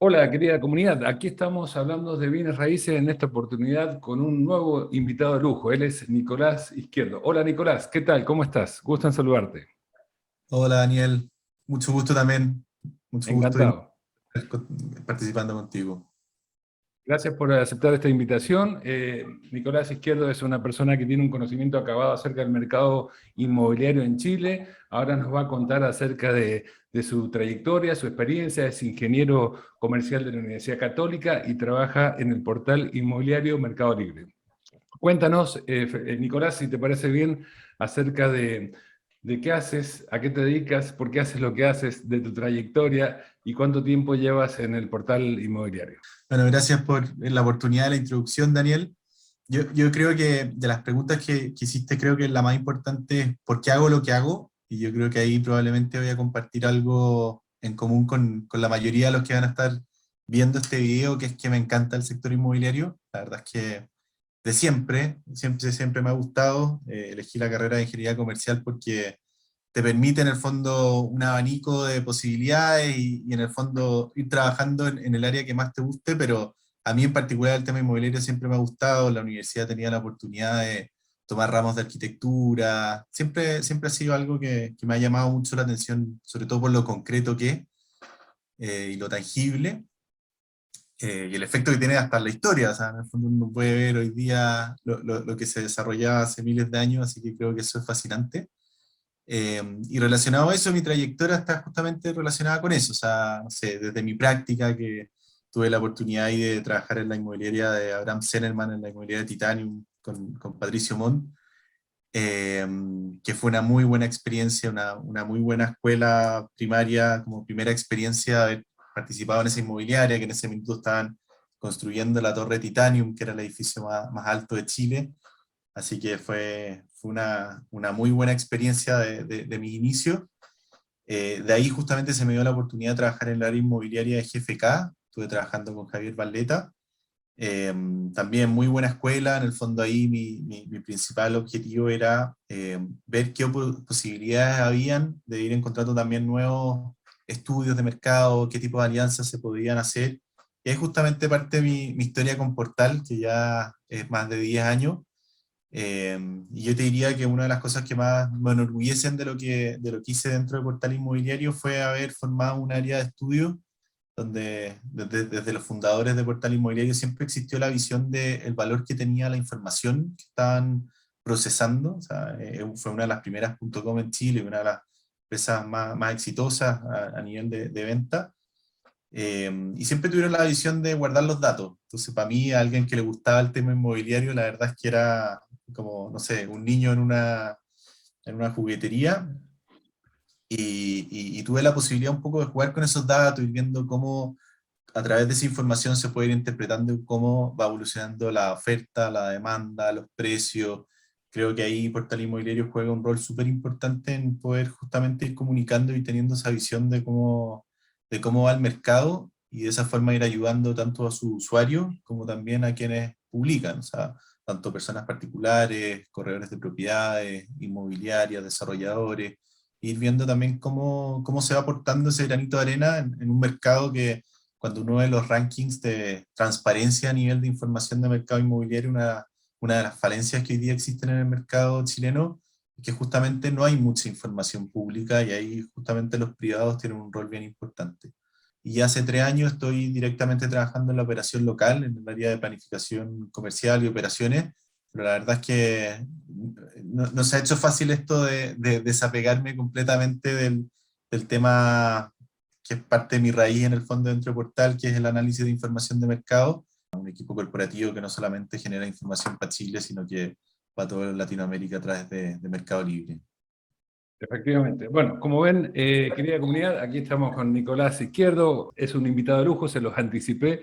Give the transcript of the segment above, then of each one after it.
Hola, querida comunidad. Aquí estamos hablando de bienes raíces en esta oportunidad con un nuevo invitado de lujo. Él es Nicolás Izquierdo. Hola, Nicolás. ¿Qué tal? ¿Cómo estás? Gusto en saludarte. Hola Daniel, mucho gusto también, mucho gusto en Encantado. estar participando contigo. Gracias por aceptar esta invitación. Nicolás Izquierdo es una persona que tiene un conocimiento acabado acerca del mercado inmobiliario en Chile. Ahora nos va a contar acerca de su trayectoria, su experiencia. Es ingeniero comercial de la Universidad Católica y trabaja en el portal inmobiliario Mercado Libre. Cuéntanos, Nicolás, si te parece bien, acerca de qué haces, a qué te dedicas, por qué haces lo que haces, de tu trayectoria y cuánto tiempo llevas en el portal inmobiliario. Bueno, gracias por la oportunidad de la introducción, Daniel. Yo creo que de las preguntas que hiciste, creo que la más importante es ¿por qué hago lo que hago? Y yo creo que ahí probablemente voy a compartir algo en común con la mayoría de los que van a estar viendo este video, que es que me encanta el sector inmobiliario. La verdad es que de siempre me ha gustado. Elegí la carrera de ingeniería comercial porque te permite en el fondo un abanico de posibilidades y en el fondo ir trabajando en el área que más te guste, pero a mí en particular el tema inmobiliario siempre me ha gustado. La universidad tenía la oportunidad de tomar ramos de arquitectura, siempre ha sido algo que me ha llamado mucho la atención, sobre todo por lo concreto que es y lo tangible. Y el efecto que tiene hasta en la historia, o sea, en el fondo uno puede ver hoy día lo que se desarrollaba hace miles de años, así que creo que eso es fascinante. Y relacionado a eso, mi trayectoria está justamente relacionada con eso. O sea, no sé, desde mi práctica, que tuve la oportunidad ahí de trabajar en la inmobiliaria de Abraham Zenerman, en la inmobiliaria de Titanium, con Patricio Mon, eh, que fue una muy buena experiencia, una muy buena escuela primaria, como primera experiencia de haber participado en esa inmobiliaria, que en ese minuto estaban construyendo la Torre Titanium, que era el edificio más alto de Chile. Así que fue una muy buena experiencia de mi inicio. De ahí justamente se me dio la oportunidad de trabajar en el área inmobiliaria de GFK. Estuve trabajando con Javier Barleta. Eh, También muy buena escuela. En el fondo ahí mi principal objetivo era ver qué posibilidades habían de ir encontrando también nuevos estudios de mercado, qué tipo de alianzas se podían hacer. Y es justamente parte de mi historia con Portal, que ya es más de 10 años. Y yo te diría que una de las cosas que más me enorgullecen de lo que hice dentro de Portal Inmobiliario fue haber formado un área de estudio donde desde los fundadores de Portal Inmobiliario siempre existió la visión del valor que tenía la información que estaban procesando. O sea, fue una de las primeras .com en Chile, una de las empresas más exitosas a nivel de venta. Y siempre tuvieron la visión de guardar los datos. Entonces, para mí, a alguien que le gustaba el tema inmobiliario, la verdad es que era como, no sé, un niño en una juguetería y tuve la posibilidad un poco de jugar con esos datos, ir viendo cómo a través de esa información se puede ir interpretando cómo va evolucionando la oferta, la demanda, los precios. Creo que ahí Portal Inmobiliario juega un rol súper importante en poder justamente ir comunicando y teniendo esa visión de cómo va el mercado y de esa forma ir ayudando tanto a sus usuarios como también a quienes publican, o sea, tanto personas particulares, corredores de propiedades, inmobiliarias, desarrolladores, ir viendo también cómo se va aportando ese granito de arena en un mercado que cuando uno ve los rankings de transparencia a nivel de información de mercado inmobiliario, una de las falencias que hoy día existen en el mercado chileno es que justamente no hay mucha información pública y ahí justamente los privados tienen un rol bien importante. Y hace 3 años estoy directamente trabajando en la operación local, en el área de planificación comercial y operaciones, pero la verdad es que no se ha hecho fácil esto de desapegarme completamente del tema que es parte de mi raíz en el fondo dentro de Portal, que es el análisis de información de mercado, un equipo corporativo que no solamente genera información para Chile, sino que para toda Latinoamérica a través de Mercado Libre. Efectivamente. Bueno, como ven, querida comunidad, aquí estamos con Nicolás Izquierdo. Es un invitado de lujo, se los anticipé,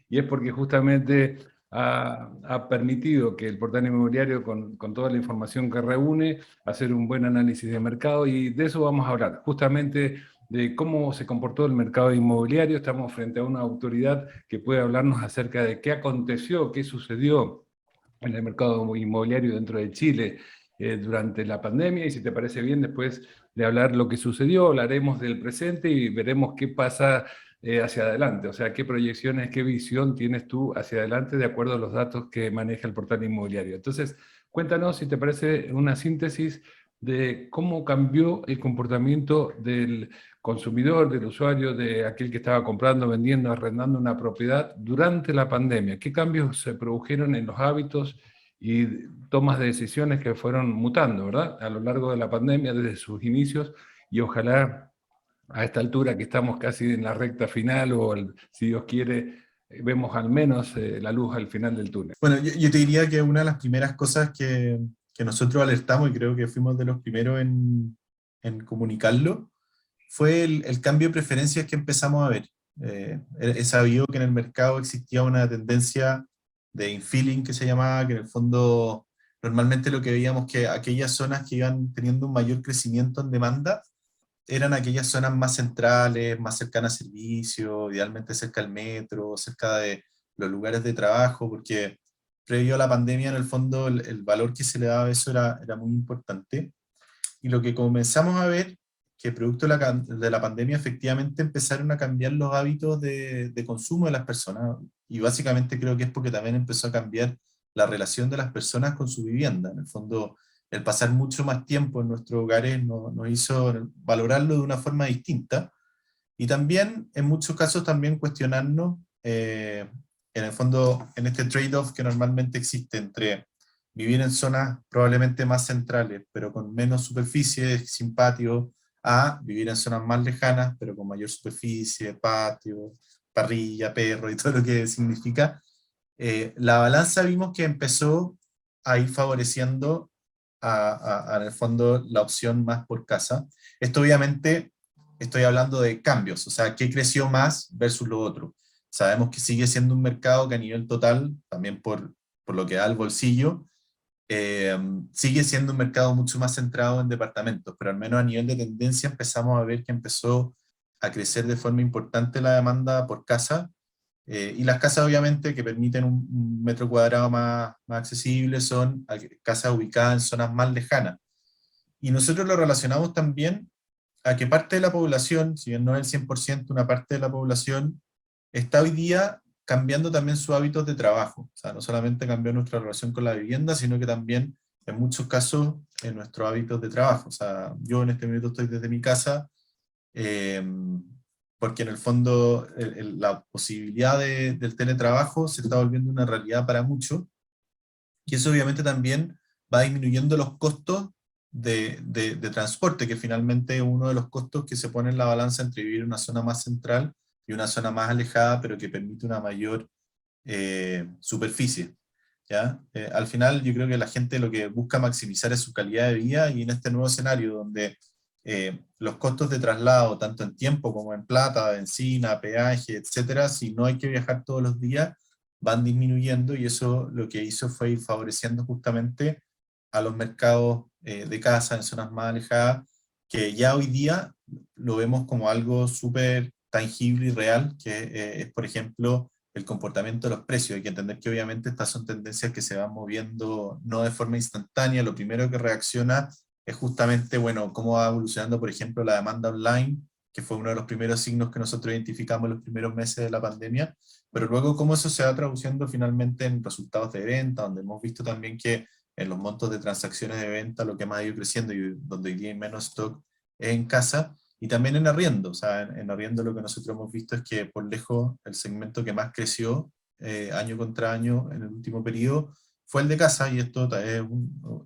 y es porque justamente ha permitido que el portal inmobiliario, con toda la información que reúne, hacer un buen análisis de mercado, y de eso vamos a hablar, justamente de cómo se comportó el mercado inmobiliario. Estamos frente a una autoridad que puede hablarnos acerca de qué aconteció, qué sucedió en el mercado inmobiliario dentro de Chile durante la pandemia, y si te parece bien, después de hablar lo que sucedió, hablaremos del presente y veremos qué pasa hacia adelante? O sea, ¿qué proyecciones, qué visión tienes tú hacia adelante de acuerdo a los datos que maneja el portal inmobiliario? Entonces, cuéntanos si te parece una síntesis de cómo cambió el comportamiento del consumidor, del usuario, de aquel que estaba comprando, vendiendo, arrendando una propiedad durante la pandemia. ¿Qué cambios se produjeron en los hábitos y tomas de decisiones que fueron mutando, ¿verdad? A lo largo de la pandemia, desde sus inicios, y ojalá a esta altura que estamos casi en la recta final o si Dios quiere, vemos al menos la luz al final del túnel. Bueno, yo te diría que una de las primeras cosas que nosotros alertamos, y creo que fuimos de los primeros en comunicarlo, fue el cambio de preferencias que empezamos a ver. He sabido que en el mercado existía una tendencia de infilling que se llamaba, que en el fondo normalmente lo que veíamos que aquellas zonas que iban teniendo un mayor crecimiento en demanda eran aquellas zonas más centrales, más cercanas a servicios, idealmente cerca del metro, cerca de los lugares de trabajo, porque previo a la pandemia, en el fondo, el valor que se le daba a eso era muy importante. Y lo que comenzamos a ver, que producto de la pandemia, efectivamente empezaron a cambiar los hábitos de consumo de las personas. Y básicamente creo que es porque también empezó a cambiar la relación de las personas con su vivienda. En el fondo, el pasar mucho más tiempo en nuestros hogares nos hizo valorarlo de una forma distinta. Y también, en muchos casos, también cuestionarnos, en el fondo, en este trade-off que normalmente existe entre vivir en zonas probablemente más centrales, pero con menos superficie, sin patio, a vivir en zonas más lejanas, pero con mayor superficie, patio, parrilla, perro y todo lo que significa. La balanza vimos que empezó a ir favoreciendo en el fondo la opción más por casa. Esto obviamente estoy hablando de cambios, o sea, qué creció más versus lo otro. Sabemos que sigue siendo un mercado que a nivel total, también por lo que da el bolsillo, eh, sigue siendo un mercado mucho más centrado en departamentos, pero al menos a nivel de tendencia empezamos a ver que empezó a crecer de forma importante la demanda por casa, y las casas obviamente que permiten un metro cuadrado más accesible son casas ubicadas en zonas más lejanas. Y nosotros lo relacionamos también a que parte de la población, si bien no es el 100%, una parte de la población está hoy día cambiando también sus hábitos de trabajo. O sea, no solamente cambió nuestra relación con la vivienda, sino que también en muchos casos en nuestros hábitos de trabajo. O sea, yo en este momento estoy desde mi casa, eh, porque en el fondo la posibilidad del teletrabajo se está volviendo una realidad para muchos, y eso obviamente también va disminuyendo los costos de transporte, que finalmente es uno de los costos que se pone en la balanza entre vivir en una zona más central y una zona más alejada, pero que permite una mayor superficie. ¿Ya? Al final yo creo que la gente lo que busca maximizar es su calidad de vida, y en este nuevo escenario donde los costos de traslado, tanto en tiempo como en plata, benzina, peaje, etcétera, si no hay que viajar todos los días, van disminuyendo, y eso lo que hizo fue ir favoreciendo justamente a los mercados de casa en zonas más alejadas, que ya hoy día lo vemos como algo súper tangible y real, que es, por ejemplo, el comportamiento de los precios. Hay que entender que obviamente estas son tendencias que se van moviendo no de forma instantánea. Lo primero que reacciona es justamente, bueno, cómo va evolucionando, por ejemplo, la demanda online, que fue uno de los primeros signos que nosotros identificamos en los primeros meses de la pandemia, pero luego cómo eso se va traduciendo finalmente en resultados de venta, donde hemos visto también que en los montos de transacciones de venta lo que más ha ido creciendo y donde hoy día hay menos stock es en casa, y también en arriendo. O sea, en arriendo lo que nosotros hemos visto es que por lejos el segmento que más creció año contra año en el último periodo fue el de casa, y esto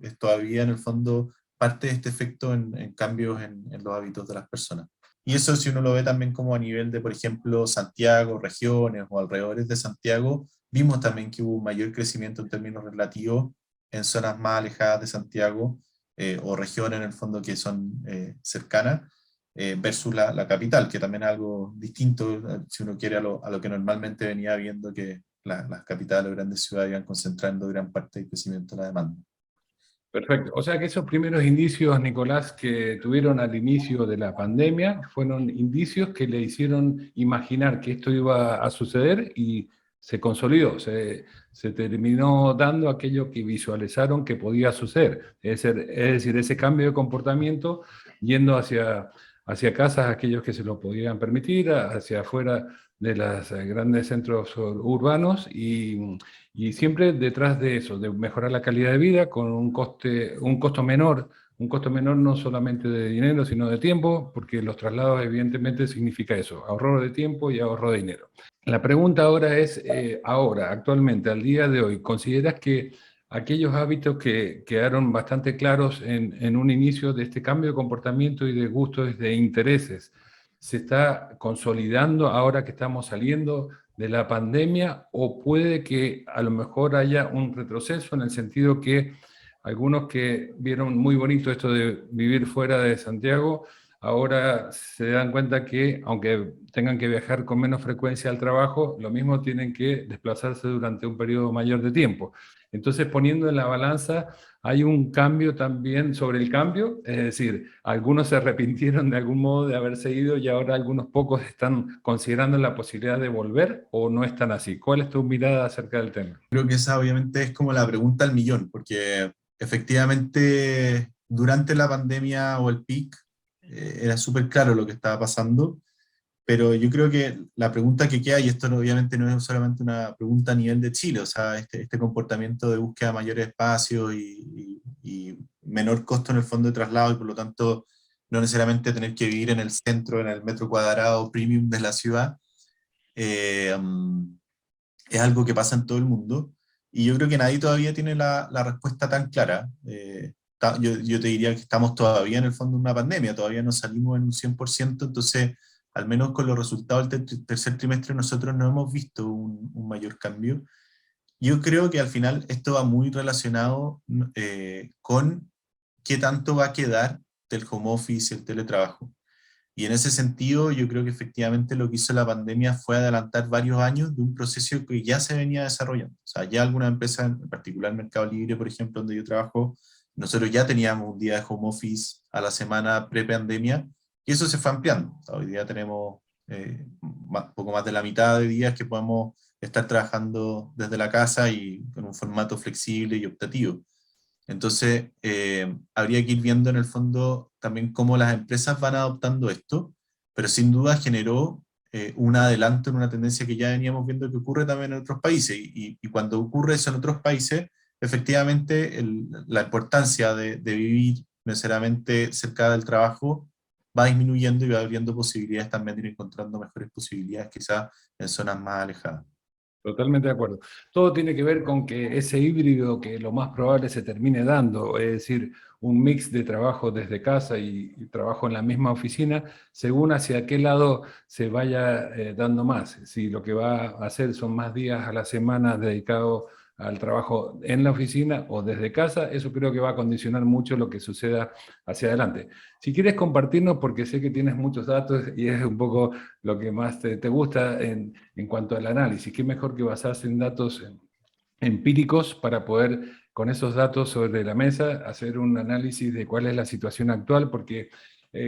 es todavía en el fondo parte de este efecto en cambios en los hábitos de las personas. Y eso, si uno lo ve también como a nivel de, por ejemplo, Santiago, regiones o alrededores de Santiago, vimos también que hubo un mayor crecimiento en términos relativos en zonas más alejadas de Santiago, o regiones en el fondo que son cercanas, versus la capital, que también es algo distinto, si uno quiere, a lo que normalmente venía viendo, que las capitales o grandes ciudades iban concentrando gran parte del crecimiento de la demanda. Perfecto. O sea que esos primeros indicios, Nicolás, que tuvieron al inicio de la pandemia, fueron indicios que le hicieron imaginar que esto iba a suceder y se consolidó, se terminó dando aquello que visualizaron que podía suceder. Es decir, ese cambio de comportamiento yendo hacia casas aquellos que se lo podían permitir, hacia afuera de los grandes centros urbanos y siempre detrás de eso, de mejorar la calidad de vida con un costo menor no solamente de dinero, sino de tiempo, porque los traslados evidentemente significa eso, ahorro de tiempo y ahorro de dinero. La pregunta ahora es, ahora, actualmente, al día de hoy, ¿consideras que aquellos hábitos que quedaron bastante claros en un inicio de este cambio de comportamiento y de gustos, de intereses, se está consolidando ahora que estamos saliendo de la pandemia o puede que a lo mejor haya un retroceso en el sentido que algunos que vieron muy bonito esto de vivir fuera de Santiago, ahora se dan cuenta que aunque tengan que viajar con menos frecuencia al trabajo, lo mismo tienen que desplazarse durante un periodo mayor de tiempo. Entonces, poniendo en la balanza, hay un cambio también sobre el cambio, es decir, algunos se arrepintieron de algún modo de haberse ido y ahora algunos pocos están considerando la posibilidad de volver o no están así. ¿Cuál es tu mirada acerca del tema? Creo que esa obviamente es como la pregunta al millón, porque efectivamente durante la pandemia o el peak era súper claro lo que estaba pasando, pero yo creo que la pregunta que queda, y esto obviamente no es solamente una pregunta a nivel de Chile, o sea, este comportamiento de búsqueda de mayores espacios y menor costo en el fondo de traslado y por lo tanto no necesariamente tener que vivir en el centro, en el metro cuadrado premium de la ciudad, eh, um, es algo que pasa en todo el mundo y yo creo que nadie todavía tiene la respuesta tan clara. Yo te diría que estamos todavía en el fondo de una pandemia, todavía no salimos en un 100%, entonces al menos con los resultados del tercer trimestre nosotros no hemos visto un mayor cambio. Yo creo que al final esto va muy relacionado con qué tanto va a quedar del home office y el teletrabajo. Y en ese sentido, yo creo que efectivamente lo que hizo la pandemia fue adelantar varios años de un proceso que ya se venía desarrollando. O sea, ya algunas empresas, en particular Mercado Libre, por ejemplo, donde yo trabajo, nosotros ya teníamos un día de home office a la semana pre-pandemia, y eso se fue ampliando. O sea, hoy día tenemos poco más de la mitad de días que podemos estar trabajando desde la casa y con un formato flexible y optativo. Entonces, habría que ir viendo en el fondo también cómo las empresas van adoptando esto, pero sin duda generó un adelanto en una tendencia que ya veníamos viendo que ocurre también en otros países. Y cuando ocurre eso en otros países, efectivamente la importancia de vivir necesariamente cerca del trabajo va disminuyendo y va abriendo posibilidades también de ir encontrando mejores posibilidades quizás en zonas más alejadas. Totalmente de acuerdo. Todo tiene que ver con que ese híbrido que lo más probable se termine dando, es decir, un mix de trabajo desde casa y trabajo en la misma oficina, según hacia qué lado se vaya dando más. Si lo que va a hacer son más días a la semana dedicados al trabajo en la oficina o desde casa, eso creo que va a condicionar mucho lo que suceda hacia adelante. Si quieres compartirnos, porque sé que tienes muchos datos y es un poco lo que más te gusta en cuanto al análisis. ¿Qué mejor que basarse en datos empíricos para poder, con esos datos sobre la mesa, hacer un análisis de cuál es la situación actual? Porque,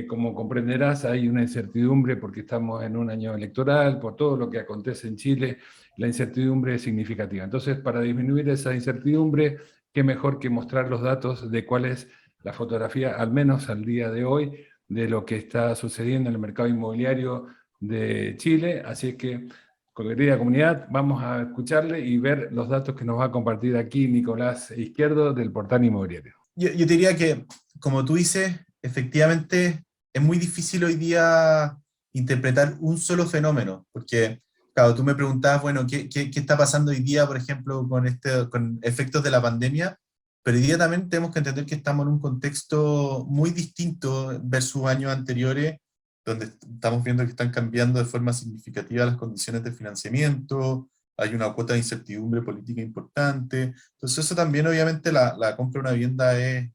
como comprenderás, hay una incertidumbre porque estamos en un año electoral, por todo lo que acontece en Chile, la incertidumbre es significativa. Entonces, para disminuir esa incertidumbre, qué mejor que mostrar los datos de cuál es la fotografía, al menos al día de hoy, de lo que está sucediendo en el mercado inmobiliario de Chile. Así es que, querida comunidad, vamos a escucharle y ver los datos que nos va a compartir aquí Nicolás Izquierdo del portal inmobiliario. Yo te diría que, como tú dices, efectivamente es muy difícil hoy día interpretar un solo fenómeno, porque, claro, tú me preguntabas, bueno, ¿qué está pasando hoy día, por ejemplo, con efectos de la pandemia? Pero hoy día también tenemos que entender que estamos en un contexto muy distinto versus años anteriores, donde estamos viendo que están cambiando de forma significativa las condiciones de financiamiento, hay una cuota de incertidumbre política importante. Entonces eso también obviamente la compra de una vivienda es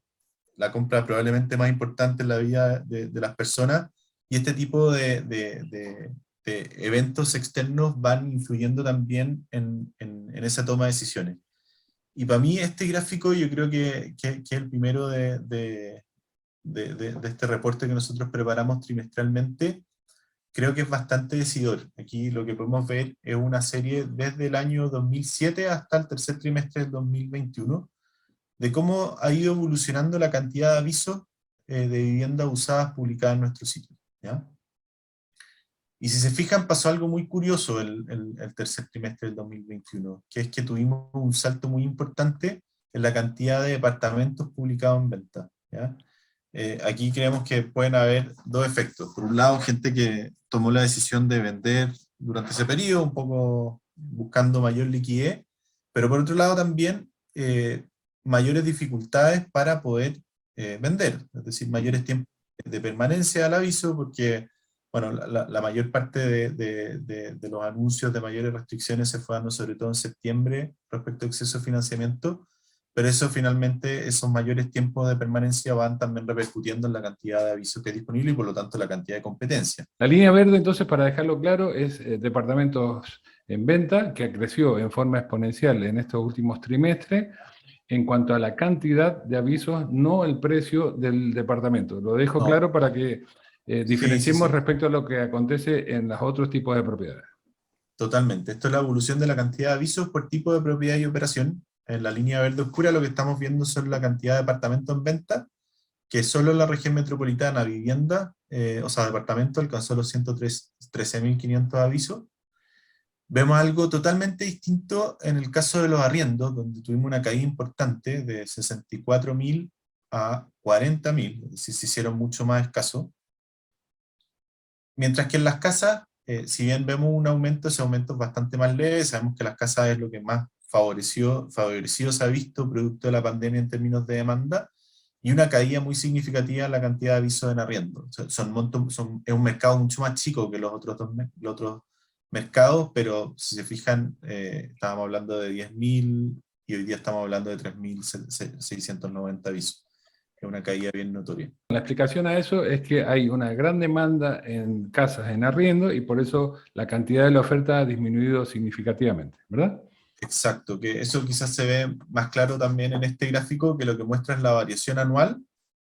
la compra probablemente más importante en la vida de las personas y este tipo de eventos externos van influyendo también en esa toma de decisiones. Y para mí este gráfico yo creo que es el primero de este reporte que nosotros preparamos trimestralmente, creo que es bastante decidor. Aquí lo que podemos ver es una serie desde el año 2007 hasta el tercer trimestre del 2021, de cómo ha ido evolucionando la cantidad de avisos de viviendas usadas publicadas en nuestro sitio. ¿ya? Y si se fijan, pasó algo muy curioso el tercer trimestre del 2021, que es que tuvimos un salto muy importante en la cantidad de departamentos publicados en venta, ¿ya? Aquí creemos que pueden haber dos efectos. Por un lado, gente que tomó la decisión de vender durante ese periodo, un poco buscando mayor liquidez, pero por otro lado también mayores dificultades para poder vender, es decir, mayores tiempos de permanencia al aviso, porque bueno, la mayor parte de los anuncios de mayores restricciones se fue dando sobre todo en septiembre respecto a exceso de financiamiento, pero eso finalmente, esos mayores tiempos de permanencia van también repercutiendo en la cantidad de avisos que es disponible y por lo tanto la cantidad de competencia. La línea verde, entonces, para dejarlo claro, es departamentos en venta, que creció en forma exponencial en estos últimos trimestres, en cuanto a la cantidad de avisos, no el precio del departamento. Lo dejo No, claro para que sí, sí, diferenciemos sí, respecto a lo que acontece en los otros tipos de propiedades. totalmente. Esto es la evolución de la cantidad de avisos por tipo de propiedad y operación. En la línea verde oscura lo que estamos viendo son la cantidad de departamentos en venta, que solo en la región metropolitana vivienda, o sea, departamento, alcanzó los 113.500 avisos. Vemos algo totalmente distinto en el caso de los arriendos, donde tuvimos una caída importante de 64.000 a 40.000, es decir, se hicieron mucho más escasos. Mientras que en las casas, si bien vemos un aumento, ese aumento es bastante más leve, sabemos que las casas es lo que más favorecido se ha visto producto de la pandemia en términos de demanda, y una caída muy significativa en la cantidad de avisos en arriendo. O sea, es un mercado mucho más chico que los otros mercados, pero si se fijan, estábamos hablando de 10.000 y hoy día estamos hablando de 3.690 avisos. Es una caída bien notoria. La explicación a eso es que hay una gran demanda en casas en arriendo y por eso la cantidad de la oferta ha disminuido significativamente, ¿verdad? Exacto, que eso quizás se ve más claro también en este gráfico, que lo que muestra es la variación anual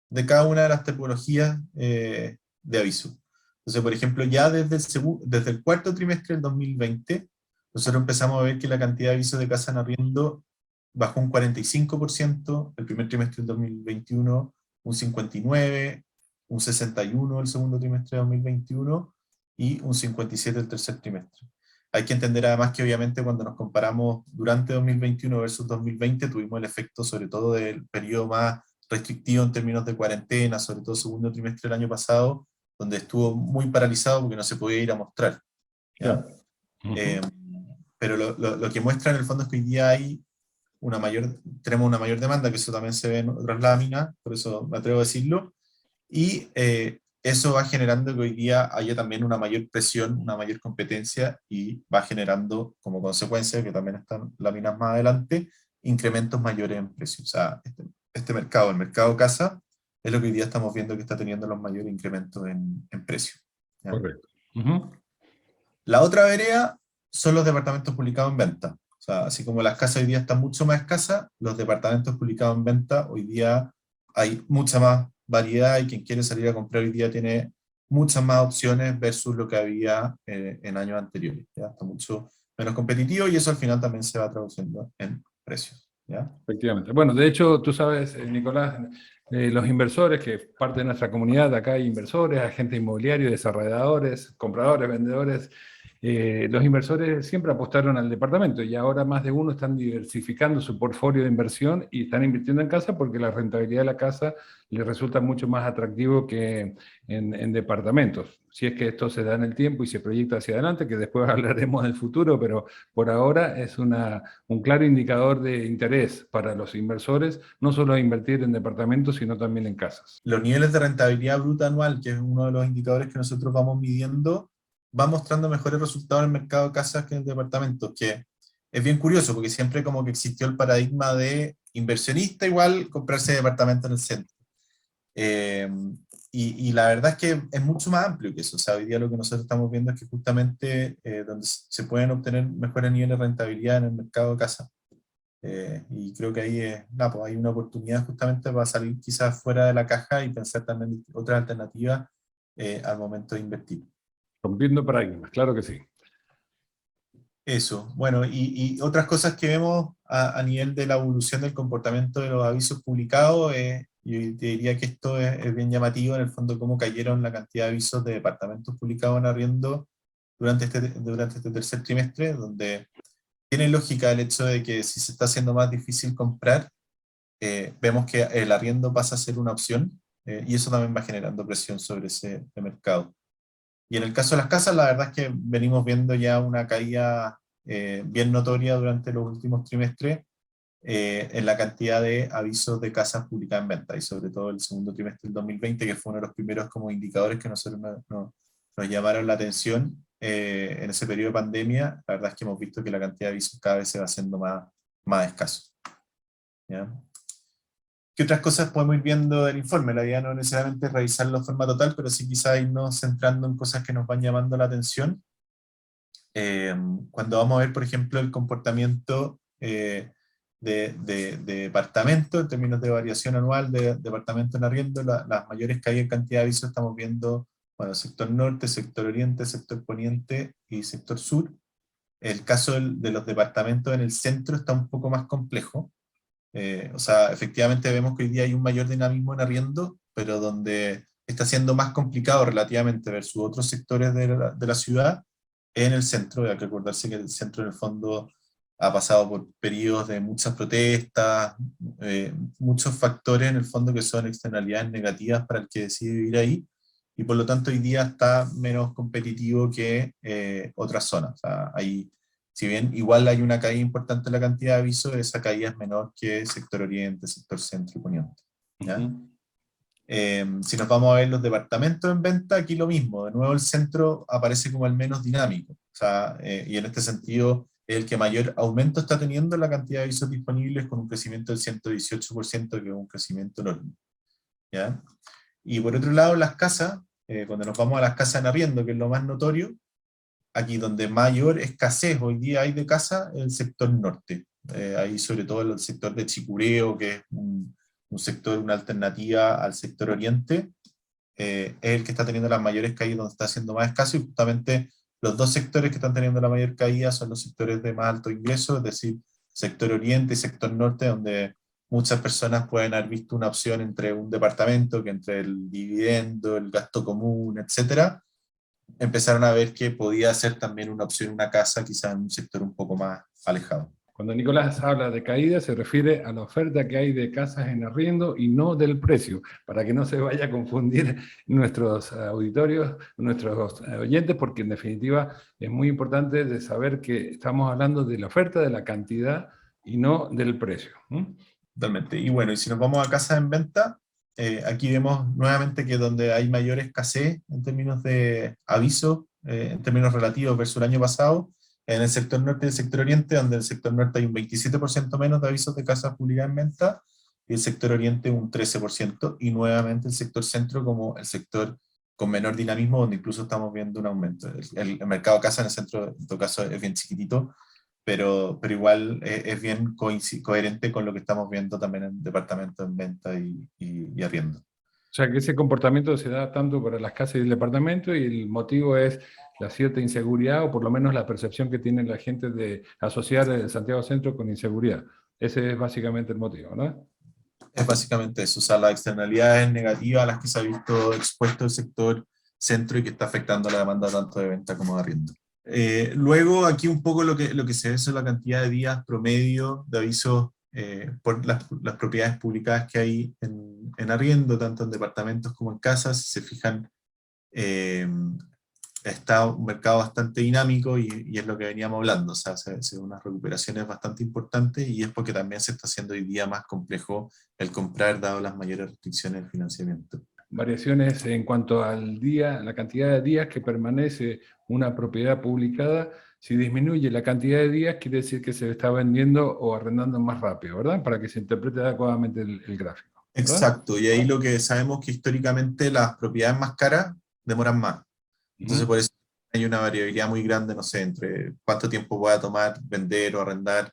de cada una de las tipologías de aviso. Entonces, por ejemplo, ya desde el cuarto trimestre del 2020, nosotros empezamos a ver que la cantidad de avisos de casa en arriendo bajó un 45%, el primer trimestre del 2021 un 59%, un 61% el segundo trimestre de 2021 y un 57% el tercer trimestre. Hay que entender además que obviamente cuando nos comparamos durante 2021 versus 2020 tuvimos el efecto sobre todo del periodo más restrictivo en términos de cuarentena, sobre todo el segundo trimestre del año pasado, donde estuvo muy paralizado porque no se podía ir a mostrar, ¿ya? Claro. Uh-huh. Pero lo que muestra en el fondo es que hoy día tenemos una mayor demanda, que eso también se ve en otras láminas, por eso me atrevo a decirlo, y eso va generando que hoy día haya también una mayor presión, una mayor competencia, y va generando como consecuencia, que también están láminas más adelante, incrementos mayores en precios. O sea, este mercado, el mercado casa, es lo que hoy día estamos viendo que está teniendo los mayores incrementos en precios. ¿Ya? Correcto. Uh-huh. La otra vereda son los departamentos publicados en venta. O sea, así como las casas hoy día están mucho más escasas, los departamentos publicados en venta hoy día hay mucha más variedad, y quien quiere salir a comprar hoy día tiene muchas más opciones versus lo que había en años anteriores. ¿Ya? Está mucho menos competitivo y eso al final también se va traduciendo en precios. ¿Ya? Efectivamente. Bueno, de hecho, tú sabes, Nicolás, los inversores, que parte de nuestra comunidad, acá hay inversores, agentes inmobiliarios, desarrolladores, compradores, vendedores. Los inversores siempre apostaron al departamento y ahora más de uno están diversificando su portfolio de inversión y están invirtiendo en casa porque la rentabilidad de la casa les resulta mucho más atractivo que en departamentos. Si es que esto se da en el tiempo y se proyecta hacia adelante, que después hablaremos del futuro, pero por ahora es un claro indicador de interés para los inversores, no solo invertir en departamentos, sino también en casas. Los niveles de rentabilidad bruta anual, que es uno de los indicadores que nosotros vamos midiendo, va mostrando mejores resultados en el mercado de casas que en departamentos, que es bien curioso, porque siempre como que existió el paradigma de inversionista igual comprarse departamento en el centro. Eh, y la verdad es que es mucho más amplio que eso. O sea, hoy día lo que nosotros estamos viendo es que justamente donde se pueden obtener mejores niveles de rentabilidad en el mercado de casa. Y creo que ahí pues hay una oportunidad justamente para salir quizás fuera de la caja y pensar también en otras alternativas al momento de invertir. Rompiendo paradigmas, claro que sí. Eso, bueno, y otras cosas que vemos a nivel de la evolución del comportamiento de los avisos publicados, yo te diría que esto es bien llamativo, en el fondo, cómo cayeron la cantidad de avisos de departamentos publicados en arriendo durante este tercer trimestre, donde tiene lógica el hecho de que si se está haciendo más difícil comprar, vemos que el arriendo pasa a ser una opción, y eso también va generando presión sobre ese mercado. Y en el caso de las casas, la verdad es que venimos viendo ya una caída bien notoria durante los últimos trimestres en la cantidad de avisos de casas publicadas en venta, y sobre todo el segundo trimestre del 2020, que fue uno de los primeros como indicadores que nosotros nos llamaron la atención en ese periodo de pandemia. La verdad es que hemos visto que la cantidad de avisos cada vez se va haciendo más escaso. ¿Ya? ¿Qué otras cosas podemos ir viendo del informe? La idea no necesariamente es revisarlo de forma total, pero sí quizá irnos centrando en cosas que nos van llamando la atención. Cuando vamos a ver, por ejemplo, el comportamiento de departamento, en términos de variación anual de departamento en arriendo, las mayores caídas en cantidad de avisos estamos viendo, bueno, sector norte, sector oriente, sector poniente y sector sur. El caso de los departamentos en el centro está un poco más complejo. O sea, efectivamente vemos que hoy día hay un mayor dinamismo en arriendo, pero donde está siendo más complicado relativamente versus otros sectores de la ciudad, en el centro. Hay que acordarse que el centro en el fondo ha pasado por periodos de muchas protestas, muchos factores en el fondo que son externalidades negativas para el que decide vivir ahí, y por lo tanto hoy día está menos competitivo que otras zonas. O sea, si bien igual hay una caída importante en la cantidad de avisos, esa caída es menor que sector oriente, sector centro y poniente. ¿Ya? Si nos vamos a ver los departamentos en venta, aquí lo mismo. De nuevo el centro aparece como el menos dinámico. O sea, y en este sentido es el que mayor aumento está teniendo en la cantidad de avisos disponibles, con un crecimiento del 118%, que es un crecimiento enorme. ¿Ya? Y por otro lado, las casas, cuando nos vamos a las casas en arriendo, que es lo más notorio, aquí donde mayor escasez hoy día hay de casa es el sector norte. Ahí sobre todo el sector de Chicureo, que es un sector, una alternativa al sector oriente, es el que está teniendo las mayores caídas, donde está siendo más escaso, y justamente los dos sectores que están teniendo la mayor caída son los sectores de más alto ingreso, es decir, sector oriente y sector norte, donde muchas personas pueden haber visto una opción entre un departamento, que entre el dividendo, el gasto común, etcétera, empezaron a ver que podía ser también una opción una casa, quizás en un sector un poco más alejado. Cuando Nicolás habla de caída, se refiere a la oferta que hay de casas en arriendo y no del precio, para que no se vaya a confundir nuestros auditorios, nuestros oyentes, porque en definitiva es muy importante de saber que estamos hablando de la oferta, de la cantidad y no del precio. Totalmente. Y bueno, y si nos vamos a casas en venta, aquí vemos nuevamente que donde hay mayor escasez en términos de aviso, en términos relativos versus el año pasado, en el sector norte y el sector oriente, donde en el sector norte hay un 27% menos de avisos de casas publicadas en venta, y el sector oriente un 13%, y nuevamente el sector centro como el sector con menor dinamismo, donde incluso estamos viendo un aumento. El mercado de casa en el centro, en todo caso, es bien chiquitito, pero igual es bien coherente con lo que estamos viendo también en departamentos en venta y arriendo. O sea que ese comportamiento se da tanto para las casas y el departamento, y el motivo es la cierta inseguridad, o por lo menos la percepción que tiene la gente de asociar el Santiago Centro con inseguridad. Ese es básicamente el motivo, ¿no? Es básicamente eso, o sea, las externalidades negativas a las que se ha visto expuesto el sector centro y que está afectando la demanda tanto de venta como de arriendo. Luego, aquí un poco lo que se ve es la cantidad de días promedio de avisos por las propiedades publicadas que hay en arriendo, tanto en departamentos como en casas. Si se fijan, está un mercado bastante dinámico, y es lo que veníamos hablando. O sea, se ven unas recuperaciones bastante importantes, y es porque también se está haciendo hoy día más complejo el comprar, dado las mayores restricciones del financiamiento. Variaciones en cuanto al día, la cantidad de días que permanece una propiedad publicada. Si disminuye la cantidad de días, quiere decir que se está vendiendo o arrendando más rápido, ¿verdad? Para que se interprete adecuadamente el gráfico, ¿verdad? Exacto, y ahí lo que sabemos que históricamente las propiedades más caras demoran más. Entonces por eso hay una variabilidad muy grande, no sé, entre cuánto tiempo pueda tomar vender o arrendar,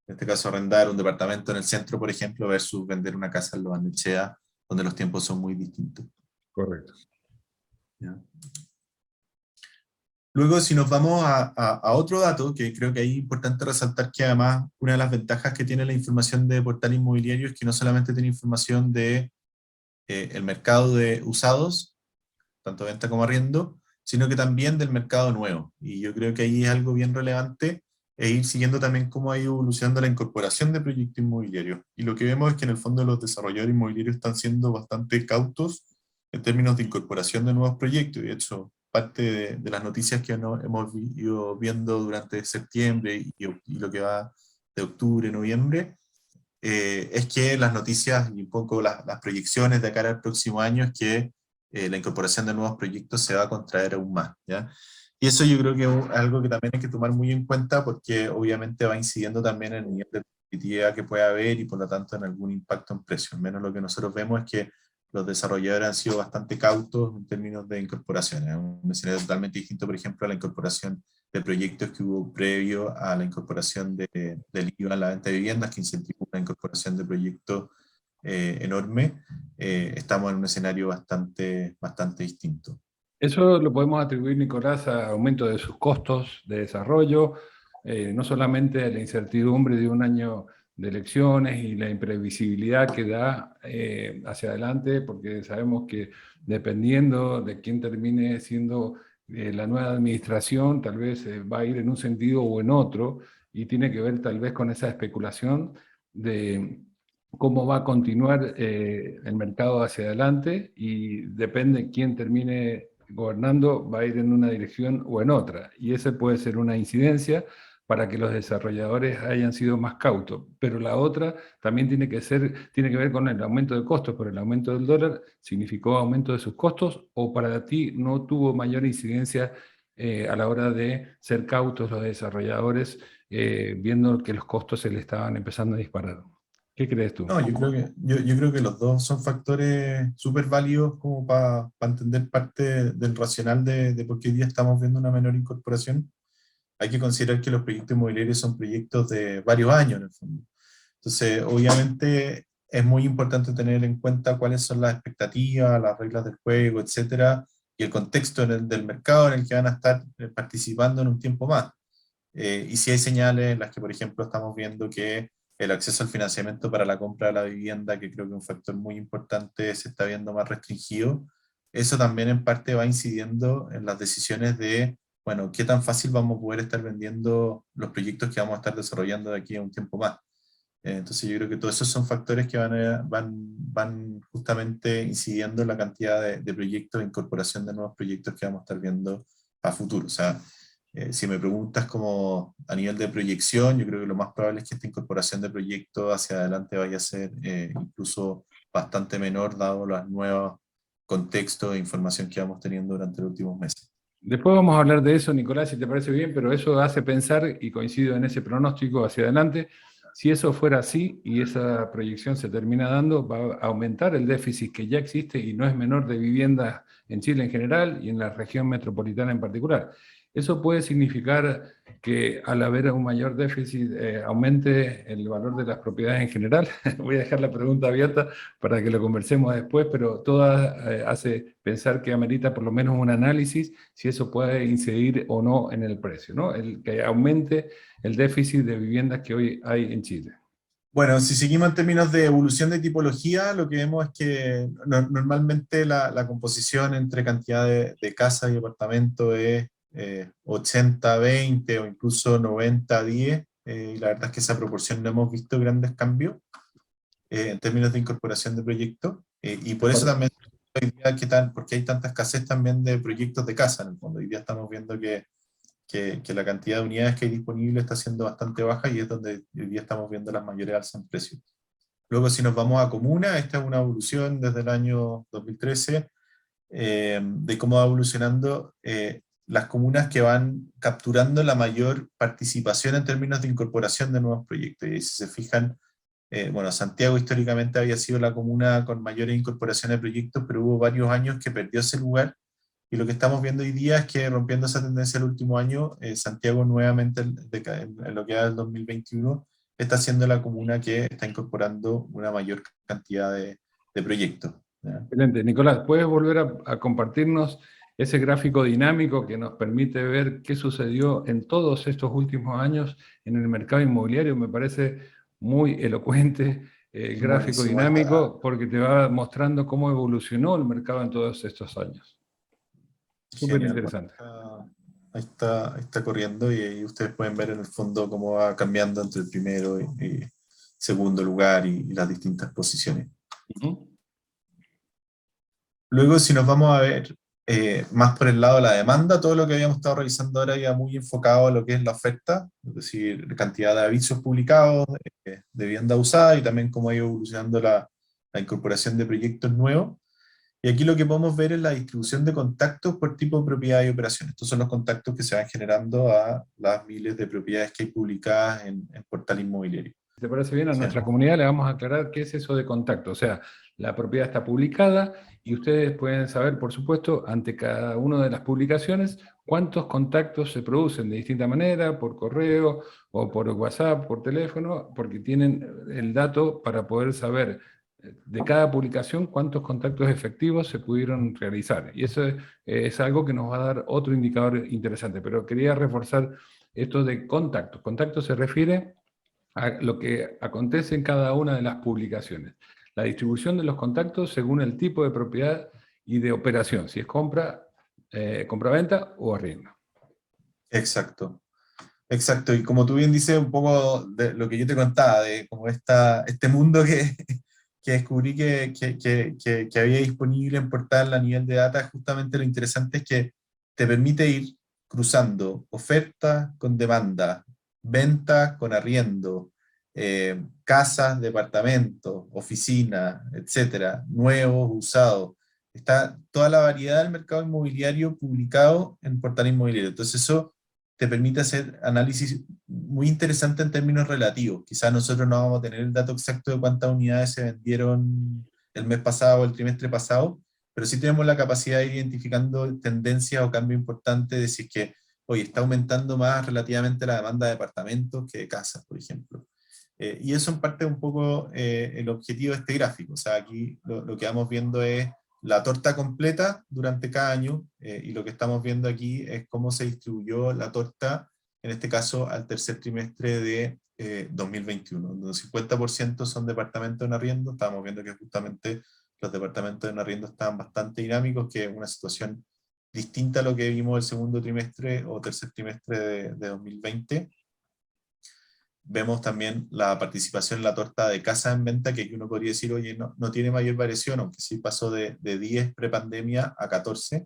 en este caso arrendar un departamento en el centro, por ejemplo, versus vender una casa en Lo Barnechea, donde los tiempos son muy distintos. Correcto. ¿Ya? Luego, si nos vamos a otro dato, que creo que ahí es importante resaltar, que además una de las ventajas que tiene la información de portal inmobiliario es que no solamente tiene información de el mercado de usados, tanto venta como arriendo, sino que también del mercado nuevo. Y yo creo que ahí es algo bien relevante e ir siguiendo también cómo ha ido evolucionando la incorporación de proyectos inmobiliarios. Y lo que vemos es que en el fondo los desarrolladores inmobiliarios están siendo bastante cautos en términos de incorporación de nuevos proyectos. Y de hecho, parte de las noticias que hemos ido viendo durante septiembre y lo que va de octubre, noviembre, es que las noticias y un poco las proyecciones de cara al próximo año es que la incorporación de nuevos proyectos se va a contraer aún más, ¿ya? Y eso yo creo que es algo que también hay que tomar muy en cuenta porque obviamente va incidiendo también en el nivel de competitividad que puede haber y por lo tanto en algún impacto en precio. Al menos lo que nosotros vemos es que los desarrolladores han sido bastante cautos en términos de incorporación. Es un escenario totalmente distinto, por ejemplo, a la incorporación de proyectos que hubo previo a la incorporación del IVA en la venta de viviendas, que incentivó una incorporación de proyectos enorme. Estamos en un escenario bastante distinto. Eso lo podemos atribuir, Nicolás, a aumento de sus costos de desarrollo, no solamente a la incertidumbre de un año de elecciones y la imprevisibilidad que da hacia adelante, porque sabemos que dependiendo de quién termine siendo la nueva administración, tal vez va a ir en un sentido o en otro, y tiene que ver tal vez con esa especulación de cómo va a continuar el mercado hacia adelante, y depende quién termine gobernando, va a ir en una dirección o en otra. Y esa puede ser una incidencia para que los desarrolladores hayan sido más cautos. Pero la otra también tiene que ver con el aumento de costos, pero el aumento del dólar significó aumento de sus costos, o para ti no tuvo mayor incidencia a la hora de ser cautos los desarrolladores, viendo que los costos se le estaban empezando a disparar. ¿Qué crees tú? No, yo creo que los dos son factores súper válidos como para entender parte del racional de por qué hoy día estamos viendo una menor incorporación. Hay que considerar que los proyectos inmobiliarios son proyectos de varios años en el fondo. Entonces, obviamente es muy importante tener en cuenta cuáles son las expectativas, las reglas del juego, etcétera, y el contexto del mercado en el que van a estar participando en un tiempo más. Y si hay señales en las que, por ejemplo, estamos viendo que el acceso al financiamiento para la compra de la vivienda, que creo que es un factor muy importante, se está viendo más restringido, eso también en parte va incidiendo en las decisiones de, bueno, qué tan fácil vamos a poder estar vendiendo los proyectos que vamos a estar desarrollando de aquí a un tiempo más. Entonces yo creo que todos esos son factores que van justamente incidiendo en la cantidad de proyectos, de incorporación de nuevos proyectos que vamos a estar viendo a futuro. O sea, si me preguntas como a nivel de proyección, yo creo que lo más probable es que esta incorporación de proyectos hacia adelante vaya a ser incluso bastante menor, dado los nuevos contextos e información que vamos teniendo durante los últimos meses. Después vamos a hablar de eso, Nicolás, si te parece bien, pero eso hace pensar, y coincido en ese pronóstico hacia adelante, si eso fuera así y esa proyección se termina dando, va a aumentar el déficit que ya existe y no es menor de viviendas en Chile en general y en la región metropolitana en particular. Eso puede significar que al haber un mayor déficit aumente el valor de las propiedades en general. Voy a dejar la pregunta abierta para que lo conversemos después, pero todo hace pensar que amerita por lo menos un análisis si eso puede incidir o no en el precio, ¿no? El que aumente el déficit de viviendas que hoy hay en Chile. Bueno, si seguimos en términos de evolución de tipología, lo que vemos es que normalmente la composición entre cantidad de casas y departamentos es 80-20 o incluso 90-10, y la verdad es que esa proporción no hemos visto grandes cambios en términos de incorporación de proyectos, y por eso también hoy día porque hay tanta escasez también de proyectos de casa en el fondo. Hoy día estamos viendo que la cantidad de unidades que hay disponibles está siendo bastante baja y es donde hoy día estamos viendo las mayores alzas en precios. Luego, si nos vamos a comuna, esta es una evolución desde el año 2013 de cómo va evolucionando las comunas que van capturando la mayor participación en términos de incorporación de nuevos proyectos. Y si se fijan, bueno, Santiago históricamente había sido la comuna con mayores incorporaciones de proyectos, pero hubo varios años que perdió ese lugar. Y lo que estamos viendo hoy día es que rompiendo esa tendencia el último año, Santiago nuevamente en lo que va del 2021 está siendo la comuna que está incorporando una mayor cantidad de proyectos, ¿ya? Excelente. Nicolás, ¿puedes volver a compartirnos ese gráfico dinámico que nos permite ver qué sucedió en todos estos últimos años en el mercado inmobiliario? Me parece muy elocuente gráfico Buenísimo, ahí está. dinámico porque te va mostrando cómo evolucionó el mercado en todos estos años. Súper Genial. Bueno, interesante. ahí está corriendo y ahí ustedes pueden ver en el fondo cómo va cambiando entre el primero y segundo lugar y las distintas posiciones. Ujú. Luego, si nos vamos a ver más por el lado de la demanda, todo lo que habíamos estado revisando ahora ya muy enfocado a lo que es la oferta, es decir, la cantidad de avisos publicados, de vivienda usada y también cómo ha ido evolucionando la incorporación de proyectos nuevos. Y aquí lo que podemos ver es la distribución de contactos por tipo de propiedad y operación. Estos son los contactos que se van generando a las miles de propiedades que hay publicadas en portal inmobiliario. Si te parece bien, a ¿Sí? nuestra comunidad le vamos a aclarar qué es eso de contacto. O sea, la propiedad está publicada y ustedes pueden saber, por supuesto, ante cada una de las publicaciones, cuántos contactos se producen de distinta manera, por correo o por WhatsApp, por teléfono, porque tienen el dato para poder saber de cada publicación cuántos contactos efectivos se pudieron realizar. Y eso es algo que nos va a dar otro indicador interesante. Pero quería reforzar esto de contactos. Contacto se refiere a lo que acontece en cada una de las publicaciones. La distribución de los contactos según el tipo de propiedad y de operación, si es compra, compra-venta o arriendo. Exacto. Exacto, y como tú bien dices, un poco de lo que yo te contaba, de como este mundo que descubrí que había disponible en Portal a nivel de data, justamente lo interesante es que te permite ir cruzando oferta con demanda, venta con arriendo, casas, departamentos, oficinas, etcétera, nuevos, usados. Está toda la variedad del mercado inmobiliario publicado en Portal Inmobiliario. Entonces eso te permite hacer análisis muy interesante en términos relativos. Quizás nosotros no vamos a tener el dato exacto de cuántas unidades se vendieron el mes pasado o el trimestre pasado, pero sí tenemos la capacidad de ir identificando tendencias o cambios importantes, de decir que hoy está aumentando más relativamente la demanda de departamentos que de casas, por ejemplo. Y eso en parte es un poco el objetivo de este gráfico. O sea, aquí lo que vamos viendo es la torta completa durante cada año, y lo que estamos viendo aquí es cómo se distribuyó la torta, en este caso al tercer trimestre de 2021, donde el 50% son departamentos en arriendo. Estábamos viendo que justamente los departamentos en arriendo estaban bastante dinámicos, que es una situación distinta a lo que vimos el segundo trimestre o tercer trimestre de 2020. Vemos también la participación en la torta de casa en venta, que aquí uno podría decir, oye, no tiene mayor variación, aunque sí pasó de 10 prepandemia a 14.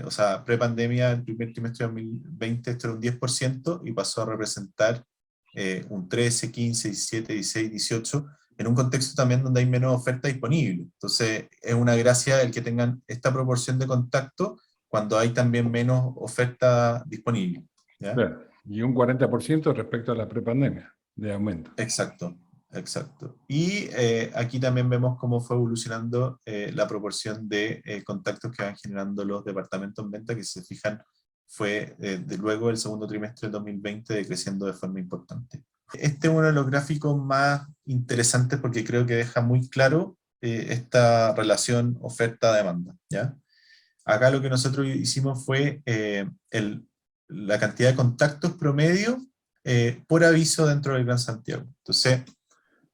O sea, prepandemia, el primer trimestre de 2020, esto era un 10% y pasó a representar un 13, 15, 17, 16, 18, en un contexto también donde hay menos oferta disponible. Entonces, es una gracia el que tengan esta proporción de contacto cuando hay también menos oferta disponible. ¿Ya? Claro. Y un 40% respecto a la prepandemia de aumento. Exacto, exacto. Y aquí también vemos cómo fue evolucionando la proporción de contactos que van generando los departamentos en venta, que si se fijan fue de luego el segundo trimestre del 2020 decreciendo de forma importante. Este es uno de los gráficos más interesantes porque creo que deja muy claro esta relación oferta-demanda, ¿ya? Acá lo que nosotros hicimos fue la cantidad de contactos promedio por aviso dentro del Gran Santiago. Entonces,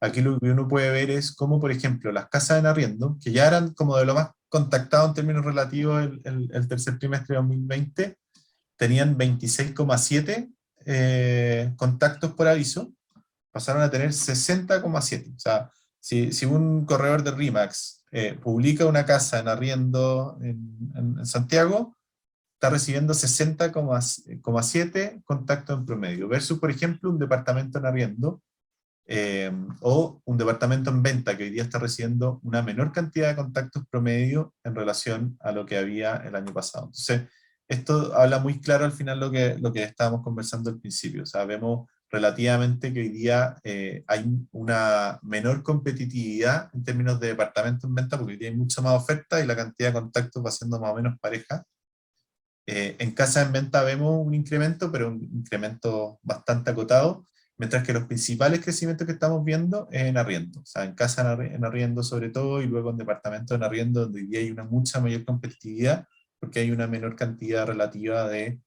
aquí lo que uno puede ver es cómo, por ejemplo, las casas en arriendo, que ya eran como de lo más contactado en términos relativos el tercer trimestre de 2020, tenían 26,7 contactos por aviso, pasaron a tener 60,7. O sea, si un corredor de RIMAX publica una casa en arriendo en Santiago, está recibiendo 60,7 contactos en promedio, versus, por ejemplo, un departamento en arriendo o un departamento en venta que hoy día está recibiendo una menor cantidad de contactos promedio en relación a lo que había el año pasado. Entonces, esto habla muy claro al final lo que estábamos conversando al principio. O sea, vemos relativamente que hoy día hay una menor competitividad en términos de departamentos en venta, porque hoy día hay mucha más oferta y la cantidad de contactos va siendo más o menos pareja. En casa en venta vemos un incremento, pero un incremento bastante acotado, mientras que los principales crecimientos que estamos viendo es en arriendo. O sea, en casa en arriendo sobre todo, y luego en departamentos en arriendo, donde hoy día hay una mucha mayor competitividad, porque hay una menor cantidad relativa de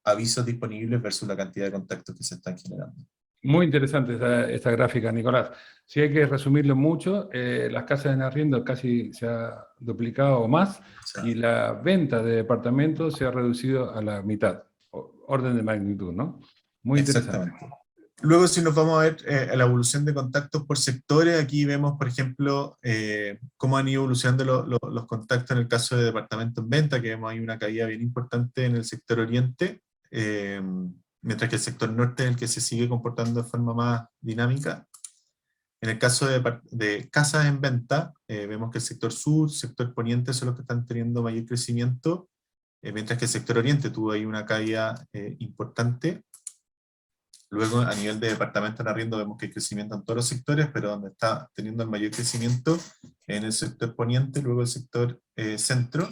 avisos disponibles versus la cantidad de contactos que se están generando. Muy interesante esta gráfica, Nicolás. Si hay que resumirlo mucho, las casas en arriendo casi se ha duplicado o más O sea, y la venta de departamentos se ha reducido a la mitad, orden de magnitud, ¿no? Muy interesante. exactamente. Luego, si nos vamos a ver la evolución de contactos por sectores, aquí vemos, por ejemplo, cómo han ido evolucionando los contactos en el caso de departamentos en venta, que vemos ahí una caída bien importante en el sector oriente, mientras que el sector norte es el que se sigue comportando de forma más dinámica. En el caso de casas en venta, vemos que el sector sur, sector poniente son los que están teniendo mayor crecimiento, mientras que el sector oriente tuvo ahí una caída importante. Luego, a nivel de departamentos en arriendo, vemos que hay crecimiento en todos los sectores, pero donde está teniendo el mayor crecimiento en el sector poniente, luego el sector centro.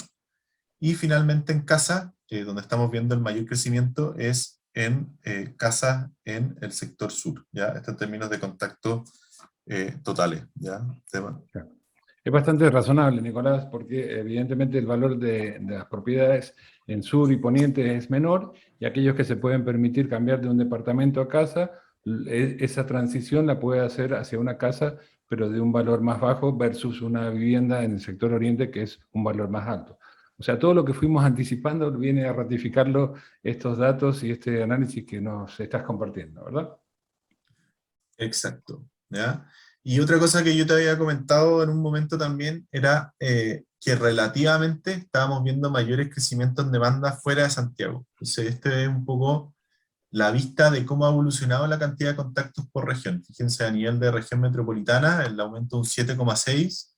Y finalmente en casa, donde estamos viendo el mayor crecimiento es en casas en el sector sur, ¿ya? Esto en términos de contacto totales, ¿ya? Claro. Es bastante razonable, Nicolás, porque evidentemente el valor de las propiedades en sur y poniente es menor y aquellos que se pueden permitir cambiar de un departamento a casa, esa transición la puede hacer hacia una casa, pero de un valor más bajo versus una vivienda en el sector oriente que es un valor más alto. O sea, todo lo que fuimos anticipando viene a ratificarlo estos datos y este análisis que nos estás compartiendo, ¿verdad? Exacto, ¿ya? Y otra cosa que yo te había comentado en un momento también era que relativamente estábamos viendo mayores crecimientos en demanda fuera de Santiago. Entonces, este es un poco la vista de cómo ha evolucionado la cantidad de contactos por región. Fíjense, a nivel de región metropolitana, el aumento es un 7,6,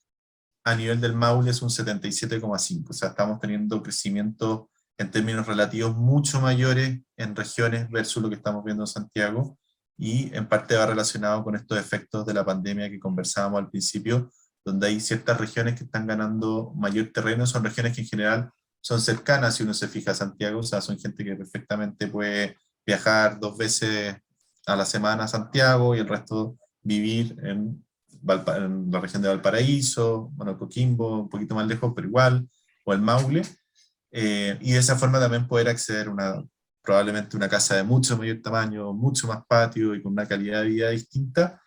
a nivel del Maule es un 77,5. O sea, estamos teniendo crecimientos en términos relativos mucho mayores en regiones versus lo que estamos viendo en Santiago, y en parte va relacionado con estos efectos de la pandemia que conversábamos al principio, donde hay ciertas regiones que están ganando mayor terreno, son regiones que en general son cercanas si uno se fija a Santiago, o sea, son gente que perfectamente puede viajar 2 veces a la semana a Santiago y el resto vivir en la región de Valparaíso, bueno, Coquimbo, un poquito más lejos, pero igual, o el Maule, y de esa forma también poder acceder a probablemente una casa de mucho mayor tamaño, mucho más patio y con una calidad de vida distinta,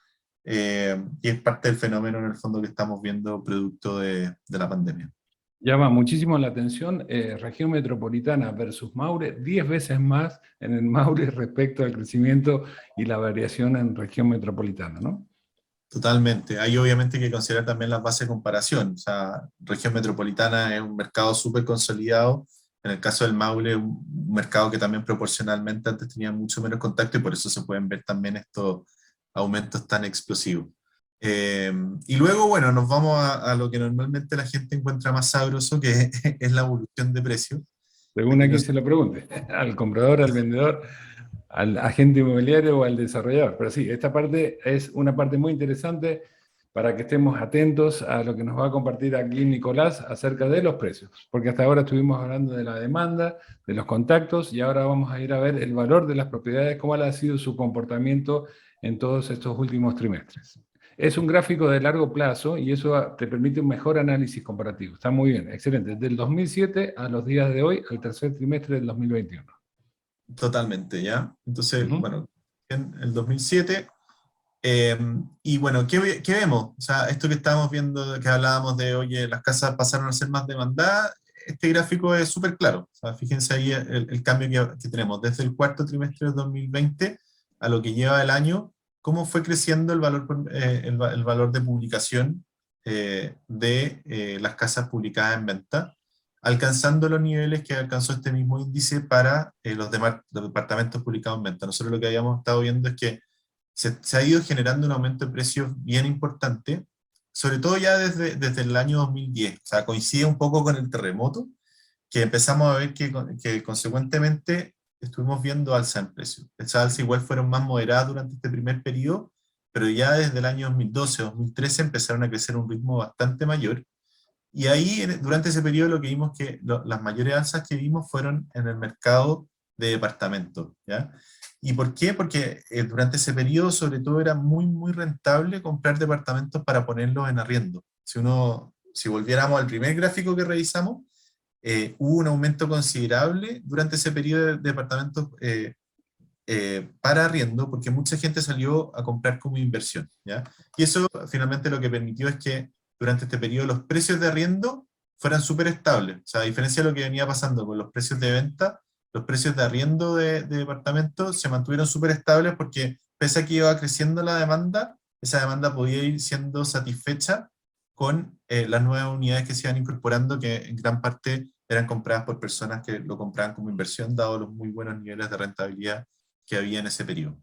y es parte del fenómeno en el fondo que estamos viendo producto de la pandemia. Llama muchísimo la atención, región metropolitana versus Maule, 10 veces más en el Maule respecto al crecimiento y la variación en región metropolitana, ¿no? Totalmente. Hay obviamente que considerar también las bases de comparación. O sea, región metropolitana es un mercado súper consolidado. En el caso del Maule, un mercado que también proporcionalmente antes tenía mucho menos contacto, y por eso se pueden ver también estos aumentos tan explosivos. Y luego, bueno, nos vamos a lo que normalmente la gente encuentra más sabroso, que es la evolución de precios. Según Aquí a quien se lo pregunte, al comprador, al vendedor, al agente inmobiliario o al desarrollador. Pero sí, esta parte es una parte muy interesante para que estemos atentos a lo que nos va a compartir aquí Nicolás acerca de los precios, porque hasta ahora estuvimos hablando de la demanda, de los contactos, y ahora vamos a ir a ver el valor de las propiedades, cómo ha sido su comportamiento en todos estos últimos trimestres. Es un gráfico de largo plazo y eso te permite un mejor análisis comparativo. Está muy bien, excelente. Del 2007 a los días de hoy, al tercer trimestre del 2021. totalmente, ¿ya? Entonces, Ujú. bueno, en el 2007. Y bueno, ¿qué vemos? O sea, esto que estábamos viendo, que hablábamos de, oye, las casas pasaron a ser más demandadas, este gráfico es súper claro. O sea, fíjense ahí el cambio que tenemos desde el cuarto trimestre de 2020 a lo que lleva el año, cómo fue creciendo el valor, el valor de publicación de las casas publicadas en venta, alcanzando los niveles que alcanzó este mismo índice para los departamentos publicados en venta. Nosotros lo que habíamos estado viendo es que se ha ido generando un aumento de precios bien importante, sobre todo ya desde el año 2010. O sea, coincide un poco con el terremoto, que empezamos a ver que consecuentemente estuvimos viendo alza en precios. Esas alzas igual fueron más moderadas durante este primer periodo, pero ya desde el año 2012, 2013 empezaron a crecer a un ritmo bastante mayor. Y ahí, durante ese periodo, lo que vimos que las mayores alzas que vimos fueron en el mercado de departamentos, ¿ya? ¿Y por qué? Porque durante ese periodo, sobre todo, era muy, muy rentable comprar departamentos para ponerlos en arriendo. Si volviéramos al primer gráfico que revisamos, hubo un aumento considerable durante ese periodo de departamentos para arriendo, porque mucha gente salió a comprar como inversión, ¿ya? Y eso finalmente lo que permitió es que durante este periodo los precios de arriendo fueran súper estables. O sea, a diferencia de lo que venía pasando con los precios de venta, los precios de arriendo de departamentos se mantuvieron súper estables porque pese a que iba creciendo la demanda, esa demanda podía ir siendo satisfecha con las nuevas unidades que se iban incorporando, que en gran parte eran compradas por personas que lo compraban como inversión, dado los muy buenos niveles de rentabilidad que había en ese periodo.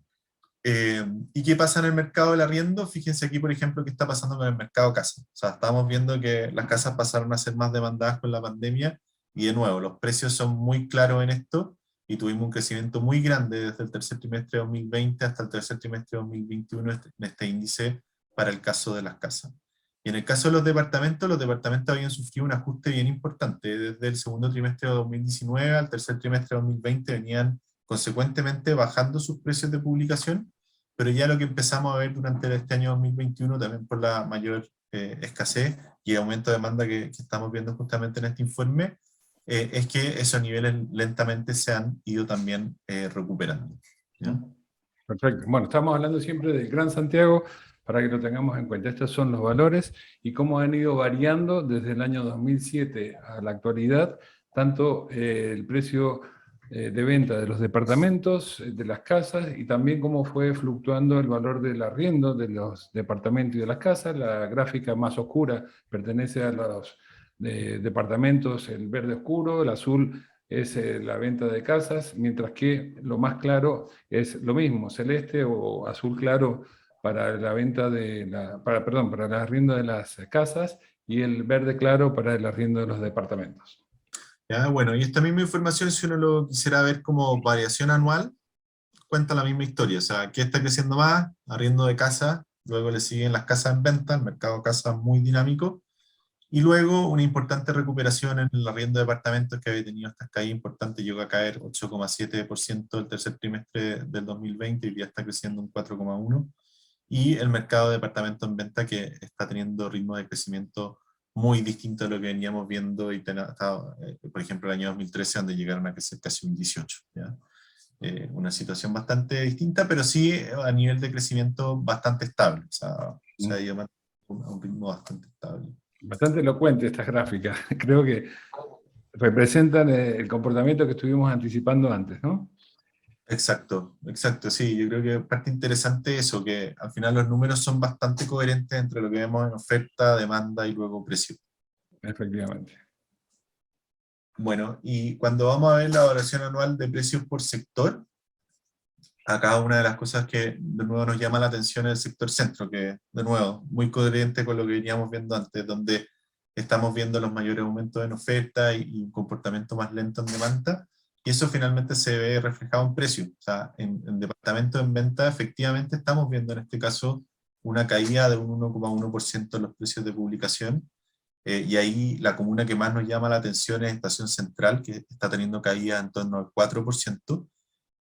¿Y qué pasa en el mercado del arriendo? Fíjense aquí, por ejemplo, qué está pasando con el mercado casa. O sea, estamos viendo que las casas pasaron a ser más demandadas con la pandemia y de nuevo, los precios son muy claros en esto y tuvimos un crecimiento muy grande desde el tercer trimestre de 2020 hasta el tercer trimestre de 2021 en este índice para el caso de las casas. Y en el caso de los departamentos habían sufrido un ajuste bien importante. Desde el segundo trimestre de 2019 al tercer trimestre de 2020 venían consecuentemente bajando sus precios de publicación, pero ya lo que empezamos a ver durante este año 2021, también por la mayor escasez y aumento de demanda que estamos viendo justamente en este informe, es que esos niveles lentamente se han ido también recuperando, ¿ya? Perfecto. Bueno, estamos hablando siempre del Gran Santiago para que lo tengamos en cuenta. Estos son los valores y cómo han ido variando desde el año 2007 a la actualidad, tanto el precio de venta de los departamentos, de las casas, y también cómo fue fluctuando el valor del arriendo de los departamentos y de las casas. La gráfica más oscura pertenece a los departamentos, el verde oscuro, el azul es la venta de casas, mientras que lo más claro es lo mismo, celeste o azul claro para la venta perdón, para el arriendo de las casas, y el verde claro para el arriendo de los departamentos. ¿Ya? Bueno, y esta misma información, si uno lo quisiera ver como variación anual, cuenta la misma historia. O sea, ¿qué está creciendo más? Arriendo de casa, luego le siguen las casas en venta, el mercado de casas muy dinámico, y luego una importante recuperación en el arriendo de departamentos que había tenido estas caídas importantes, llegó a caer 8,7% el tercer trimestre del 2020 y ya está creciendo un 4,1%, y el mercado de departamentos en venta que está teniendo ritmo de crecimiento muy distinto a lo que veníamos viendo, por ejemplo, el año 2013, donde llegaron a crecer casi un 18%, ¿ya? Una situación bastante distinta, pero sí a nivel de crecimiento bastante estable. O sea, se ha ido a un ritmo bastante estable. Bastante elocuente estas gráficas. Creo que representan el comportamiento que estuvimos anticipando antes, ¿no? Exacto, exacto, sí, yo creo que parte interesante eso, que al final los números son bastante coherentes entre lo que vemos en oferta, demanda y luego precio. Efectivamente. Bueno, y cuando vamos a ver la valoración anual de precios por sector, acá una de las cosas que de nuevo nos llama la atención es el sector centro, que de nuevo, muy coherente con lo que veníamos viendo antes, donde estamos viendo los mayores aumentos en oferta y un comportamiento más lento en demanda, y eso finalmente se ve reflejado en precio. O sea, en departamentos en venta efectivamente estamos viendo en este caso una caída de un 1,1% en los precios de publicación, y ahí la comuna que más nos llama la atención es Estación Central, que está teniendo caída en torno al 4%,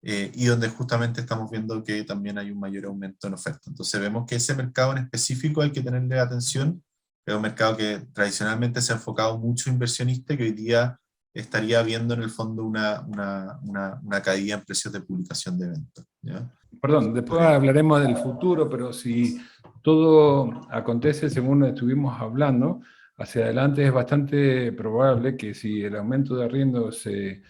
y donde justamente estamos viendo que también hay un mayor aumento en oferta. Entonces vemos que ese mercado en específico hay que tenerle atención, es un mercado que tradicionalmente se ha enfocado mucho inversionista, que hoy día estaría viendo en el fondo una caída en precios de publicación de ventas, ¿ya? Perdón, después hablaremos del futuro, pero si todo acontece según estuvimos hablando, hacia adelante es bastante probable que si el aumento de arriendo se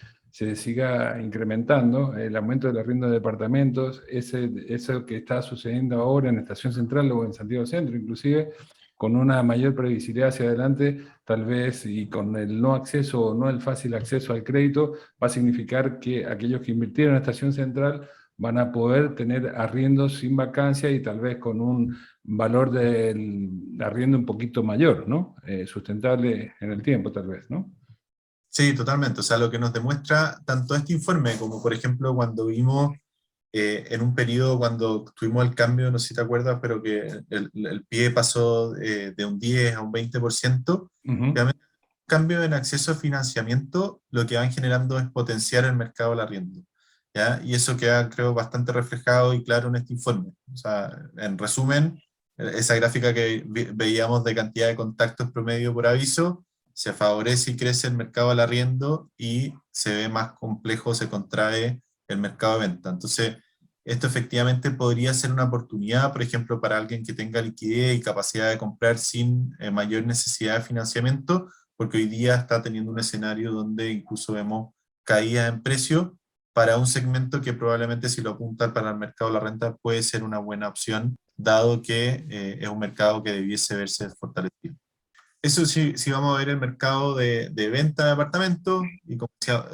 siga incrementando, el aumento del arriendo de departamentos, eso que está sucediendo ahora en Estación Central o en Santiago Centro, inclusive, con una mayor previsibilidad hacia adelante, tal vez, y con el no acceso o no el fácil acceso al crédito, va a significar que aquellos que invirtieron en Estación Central van a poder tener arriendos sin vacancia y tal vez con un valor del arriendo un poquito mayor, ¿no? Sustentable en el tiempo, tal vez, ¿no? Sí, totalmente. O sea, lo que nos demuestra tanto este informe como, por ejemplo, cuando vimos en un periodo cuando tuvimos el cambio, no sé si te acuerdas, pero que el PIE pasó de un 10 a un 20%, Uh-huh. realmente el cambio en acceso a financiamiento lo que van generando es potenciar el mercado del arriendo, ¿ya? Y eso queda, creo, bastante reflejado y claro en este informe. O sea, en resumen, esa gráfica que veíamos de cantidad de contactos promedio por aviso, se favorece y crece el mercado del arriendo y se ve más complejo, se contrae el mercado de venta. Entonces, esto efectivamente podría ser una oportunidad, por ejemplo, para alguien que tenga liquidez y capacidad de comprar sin mayor necesidad de financiamiento, porque hoy día está teniendo un escenario donde incluso vemos caídas en precio para un segmento que probablemente si lo apunta para el mercado de la renta puede ser una buena opción, dado que es un mercado que debiese verse fortalecido. Eso sí, sí vamos a ver el mercado de venta de apartamentos, y como decía,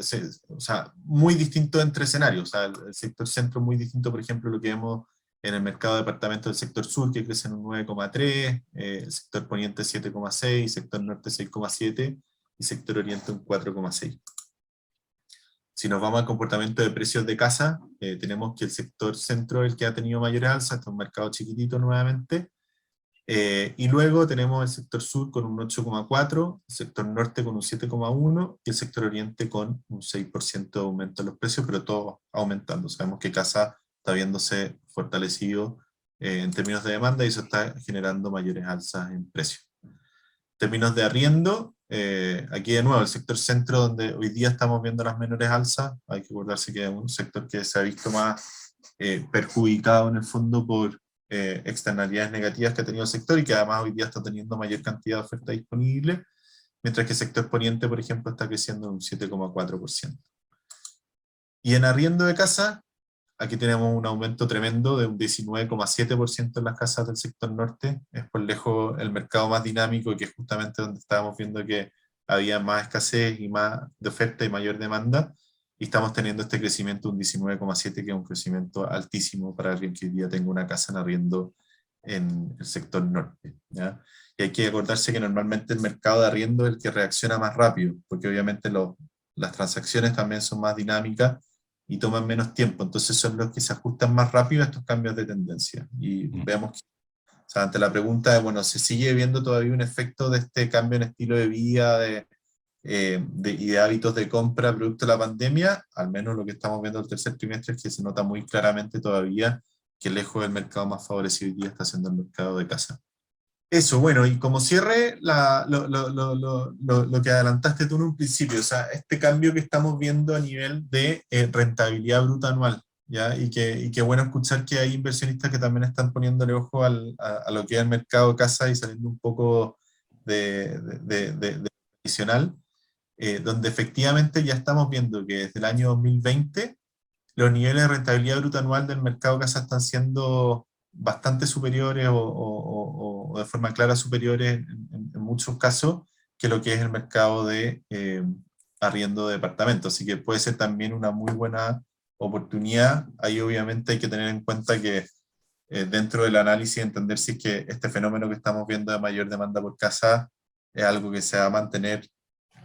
o sea, muy distinto entre escenarios. O sea, el sector centro muy distinto, por ejemplo, lo que vemos en el mercado de departamentos del sector sur, que crece en un 9,3, el sector poniente 7,6, sector norte 6,7 y sector oriente un 4,6. Si nos vamos al comportamiento de precios de casa, tenemos que el sector centro es el que ha tenido mayores alzas, este es un mercado chiquitito nuevamente, y luego tenemos el sector sur con un 8,4, el sector norte con un 7,1 y el sector oriente con un 6% de aumento en los precios, pero todo aumentando. Sabemos que casa está viéndose fortalecido en términos de demanda y eso está generando mayores alzas en precios. En términos de arriendo, aquí de nuevo el sector centro donde hoy día estamos viendo las menores alzas, hay que acordarse que es un sector que se ha visto más perjudicado en el fondo por externalidades negativas que ha tenido el sector y que además hoy día está teniendo mayor cantidad de oferta disponible, mientras que el sector poniente, por ejemplo, está creciendo un 7,4%. Y en arriendo de casa, aquí tenemos un aumento tremendo de un 19,7% en las casas del sector norte, es por lejos el mercado más dinámico y que es justamente donde estábamos viendo que había más escasez y más de oferta y mayor demanda, y estamos teniendo este crecimiento de un 19,7%, que es un crecimiento altísimo para alguien que hoy día tenga una casa en arriendo en el sector norte, ¿ya? Y hay que acordarse que normalmente el mercado de arriendo es el que reacciona más rápido, porque obviamente las transacciones también son más dinámicas y toman menos tiempo, entonces son los que se ajustan más rápido a estos cambios de tendencia. Y veamos que, o sea, ante la pregunta de, bueno, ¿se sigue viendo todavía un efecto de este cambio en estilo de vida y de hábitos de compra producto de la pandemia? Al menos lo que estamos viendo el tercer trimestre es que se nota muy claramente todavía que lejos del mercado más favorecido hoy día está siendo el mercado de casa. Eso, bueno, y como cierre, lo que adelantaste tú en un principio, o sea, este cambio que estamos viendo a nivel de rentabilidad bruta anual, ¿ya? Y que bueno escuchar que hay inversionistas que también están poniéndole ojo a lo que es el mercado de casa y saliendo un poco de tradicional, donde efectivamente ya estamos viendo que desde el año 2020 los niveles de rentabilidad bruta anual del mercado de casa están siendo bastante superiores o de forma clara superiores en muchos casos que lo que es el mercado de arriendo de departamentos. Así que puede ser también una muy buena oportunidad. Ahí obviamente hay que tener en cuenta que dentro del análisis entender si es que este fenómeno que estamos viendo de mayor demanda por casa es algo que se va a mantener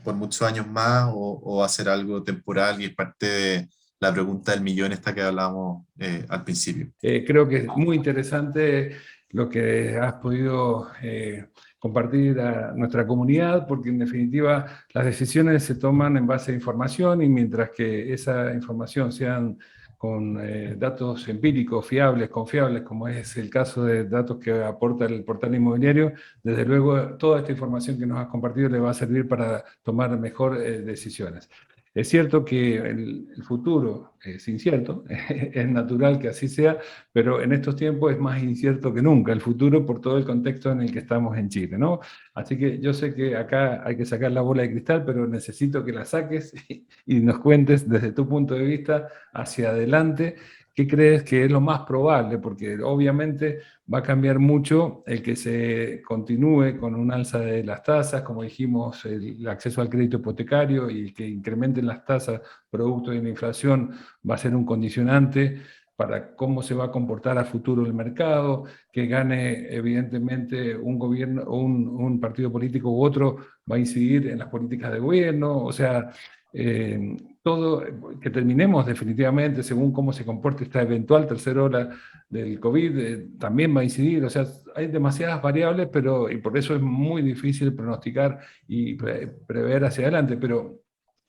por muchos años más o va a ser algo temporal y es parte de la pregunta del millón esta que hablábamos al principio. Creo que es muy interesante lo que has podido compartir a nuestra comunidad, porque en definitiva las decisiones se toman en base a información y mientras que esa información sean con datos empíricos, fiables, confiables, como es el caso de datos que aporta el portal inmobiliario, desde luego toda esta información que nos has compartido le va a servir para tomar mejor decisiones. Es cierto que el futuro es incierto, es natural que así sea, pero en estos tiempos es más incierto que nunca el futuro por todo el contexto en el que estamos en Chile, ¿no? Así que yo sé que acá hay que sacar la bola de cristal, pero necesito que la saques y nos cuentes desde tu punto de vista hacia adelante qué crees que es lo más probable, porque obviamente va a cambiar mucho el que se continúe con un alza de las tasas, como dijimos, el acceso al crédito hipotecario y el que incrementen las tasas producto de la inflación va a ser un condicionante para cómo se va a comportar a futuro el mercado, que gane evidentemente un gobierno o un partido político u otro va a incidir en las políticas de gobierno, o sea, todo, que terminemos definitivamente según cómo se comporte esta eventual tercera ola del COVID, también va a incidir, o sea, hay demasiadas variables, pero, y por eso es muy difícil pronosticar y prever hacia adelante, pero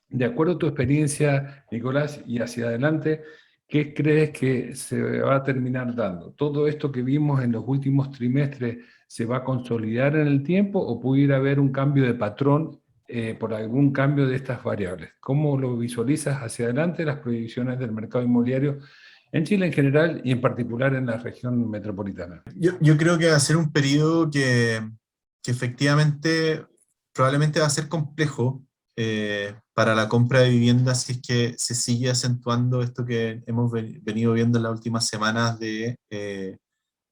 de acuerdo a tu experiencia, Nicolás, y hacia adelante, ¿qué crees que se va a terminar dando? ¿Todo esto que vimos en los últimos trimestres se va a consolidar en el tiempo o pudiera haber un cambio de patrón por algún cambio de estas variables. ¿Cómo lo visualizas hacia adelante las proyecciones del mercado inmobiliario en Chile en general y en particular en la región metropolitana? Yo creo que va a ser un periodo que efectivamente probablemente va a ser complejo para la compra de viviendas si es que se sigue acentuando esto que hemos venido viendo en las últimas semanas de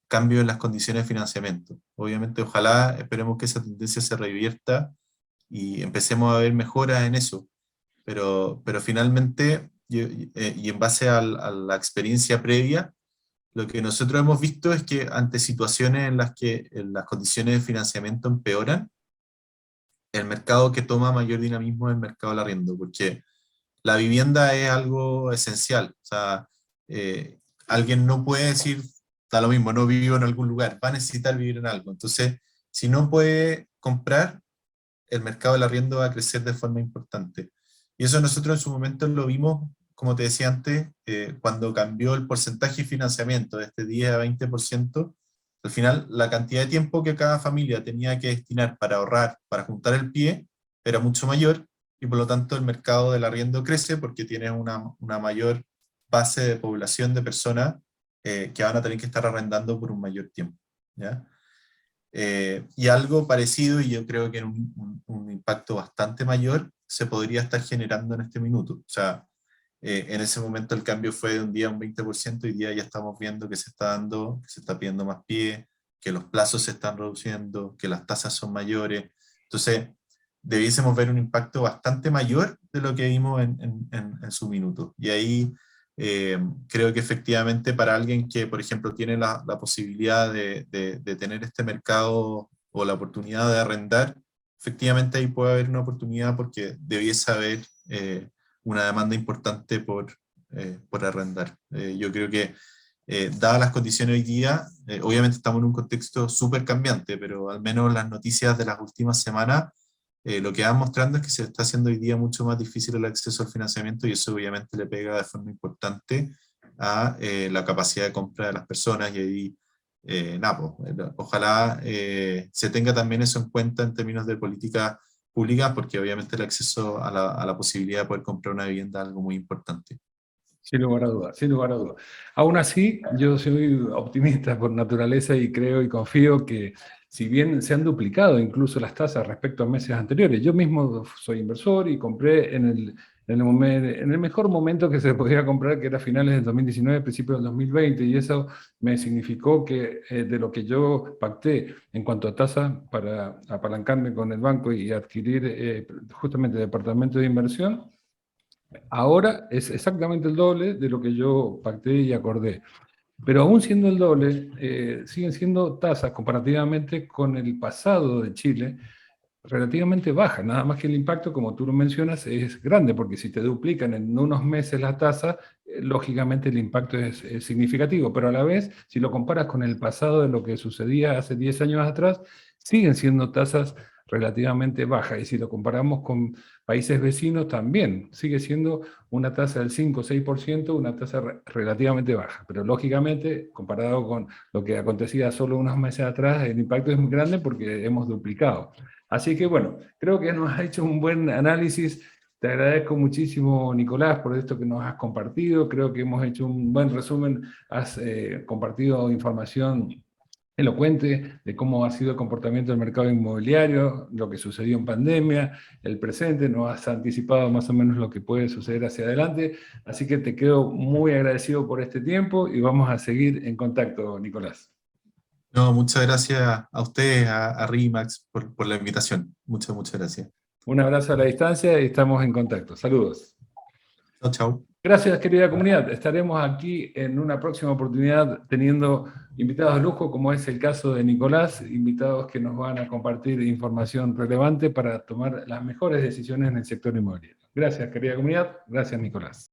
cambio en las condiciones de financiamiento. Obviamente, ojalá esperemos que esa tendencia se revierta y empecemos a ver mejoras en eso, pero finalmente, y en base a la experiencia previa, lo que nosotros hemos visto es que ante situaciones en las que las condiciones de financiamiento empeoran, el mercado que toma mayor dinamismo es el mercado del arriendo, porque la vivienda es algo esencial. O sea, alguien no puede decir, da lo mismo, no vivo en algún lugar, va a necesitar vivir en algo. Entonces, si no puede comprar, el mercado del arriendo va a crecer de forma importante. Y eso nosotros en su momento lo vimos, como te decía antes, cuando cambió el porcentaje de financiamiento de este 10 a 20%, al final la cantidad de tiempo que cada familia tenía que destinar para ahorrar, para juntar el pie, era mucho mayor, y por lo tanto el mercado del arriendo crece porque tiene una mayor base de población de personas que van a tener que estar arrendando por un mayor tiempo, ¿ya? Y algo parecido, y yo creo que en un impacto bastante mayor, se podría estar generando en este minuto. O sea, en ese momento el cambio fue de un día a un 20%, y hoy día ya estamos viendo que se está dando, que se está pidiendo más pie, que los plazos se están reduciendo, que las tasas son mayores. Entonces, debiésemos ver un impacto bastante mayor de lo que vimos en su minuto. Y ahí creo que efectivamente para alguien que, por ejemplo, tiene la posibilidad de tener este mercado o la oportunidad de arrendar, efectivamente ahí puede haber una oportunidad porque debiese haber una demanda importante por arrendar. Yo creo que dadas las condiciones hoy día, obviamente estamos en un contexto súper cambiante, pero al menos las noticias de las últimas semanas lo que van mostrando es que se está haciendo hoy día mucho más difícil el acceso al financiamiento, y eso obviamente le pega de forma importante a la capacidad de compra de las personas, y ahí, nada, pues, ojalá se tenga también eso en cuenta en términos de política pública, porque obviamente el acceso a la posibilidad de poder comprar una vivienda es algo muy importante. Sin lugar a dudas, sin lugar a dudas. Aún así, yo soy optimista por naturaleza y creo y confío que si bien se han duplicado incluso las tasas respecto a meses anteriores, yo mismo soy inversor y compré en el mejor momento que se podía comprar, que era finales del 2019, principios del 2020, y eso me significó que de lo que yo pacté en cuanto a tasa para apalancarme con el banco y adquirir justamente departamento de inversión, ahora es exactamente el doble de lo que yo pacté y acordé. Pero aún siendo el doble, siguen siendo tasas comparativamente con el pasado de Chile relativamente bajas. Nada más que el impacto, como tú lo mencionas, es grande, porque si te duplican en unos meses la tasa, lógicamente el impacto es significativo. Pero a la vez, si lo comparas con el pasado de lo que sucedía hace 10 años atrás, siguen siendo tasas relativamente bajas. Y si lo comparamos con países vecinos, también sigue siendo una tasa del 5 o 6%, una tasa relativamente baja. Pero lógicamente, comparado con lo que acontecía solo unos meses atrás, el impacto es muy grande porque hemos duplicado. Así que bueno, creo que nos has hecho un buen análisis. Te agradezco muchísimo, Nicolás, por esto que nos has compartido. Creo que hemos hecho un buen resumen. Has compartido información elocuente de cómo ha sido el comportamiento del mercado inmobiliario, lo que sucedió en pandemia, el presente. Nos has anticipado más o menos lo que puede suceder hacia adelante. Así que te quedo muy agradecido por este tiempo y vamos a seguir en contacto, Nicolás. No, muchas gracias a ustedes, a RIMAX, por la invitación. Muchas gracias. Un abrazo a la distancia y estamos en contacto. Saludos. Chao, chao. Gracias, querida comunidad. Estaremos aquí en una próxima oportunidad teniendo invitados de lujo, como es el caso de Nicolás, invitados que nos van a compartir información relevante para tomar las mejores decisiones en el sector inmobiliario. Gracias, querida comunidad. Gracias, Nicolás.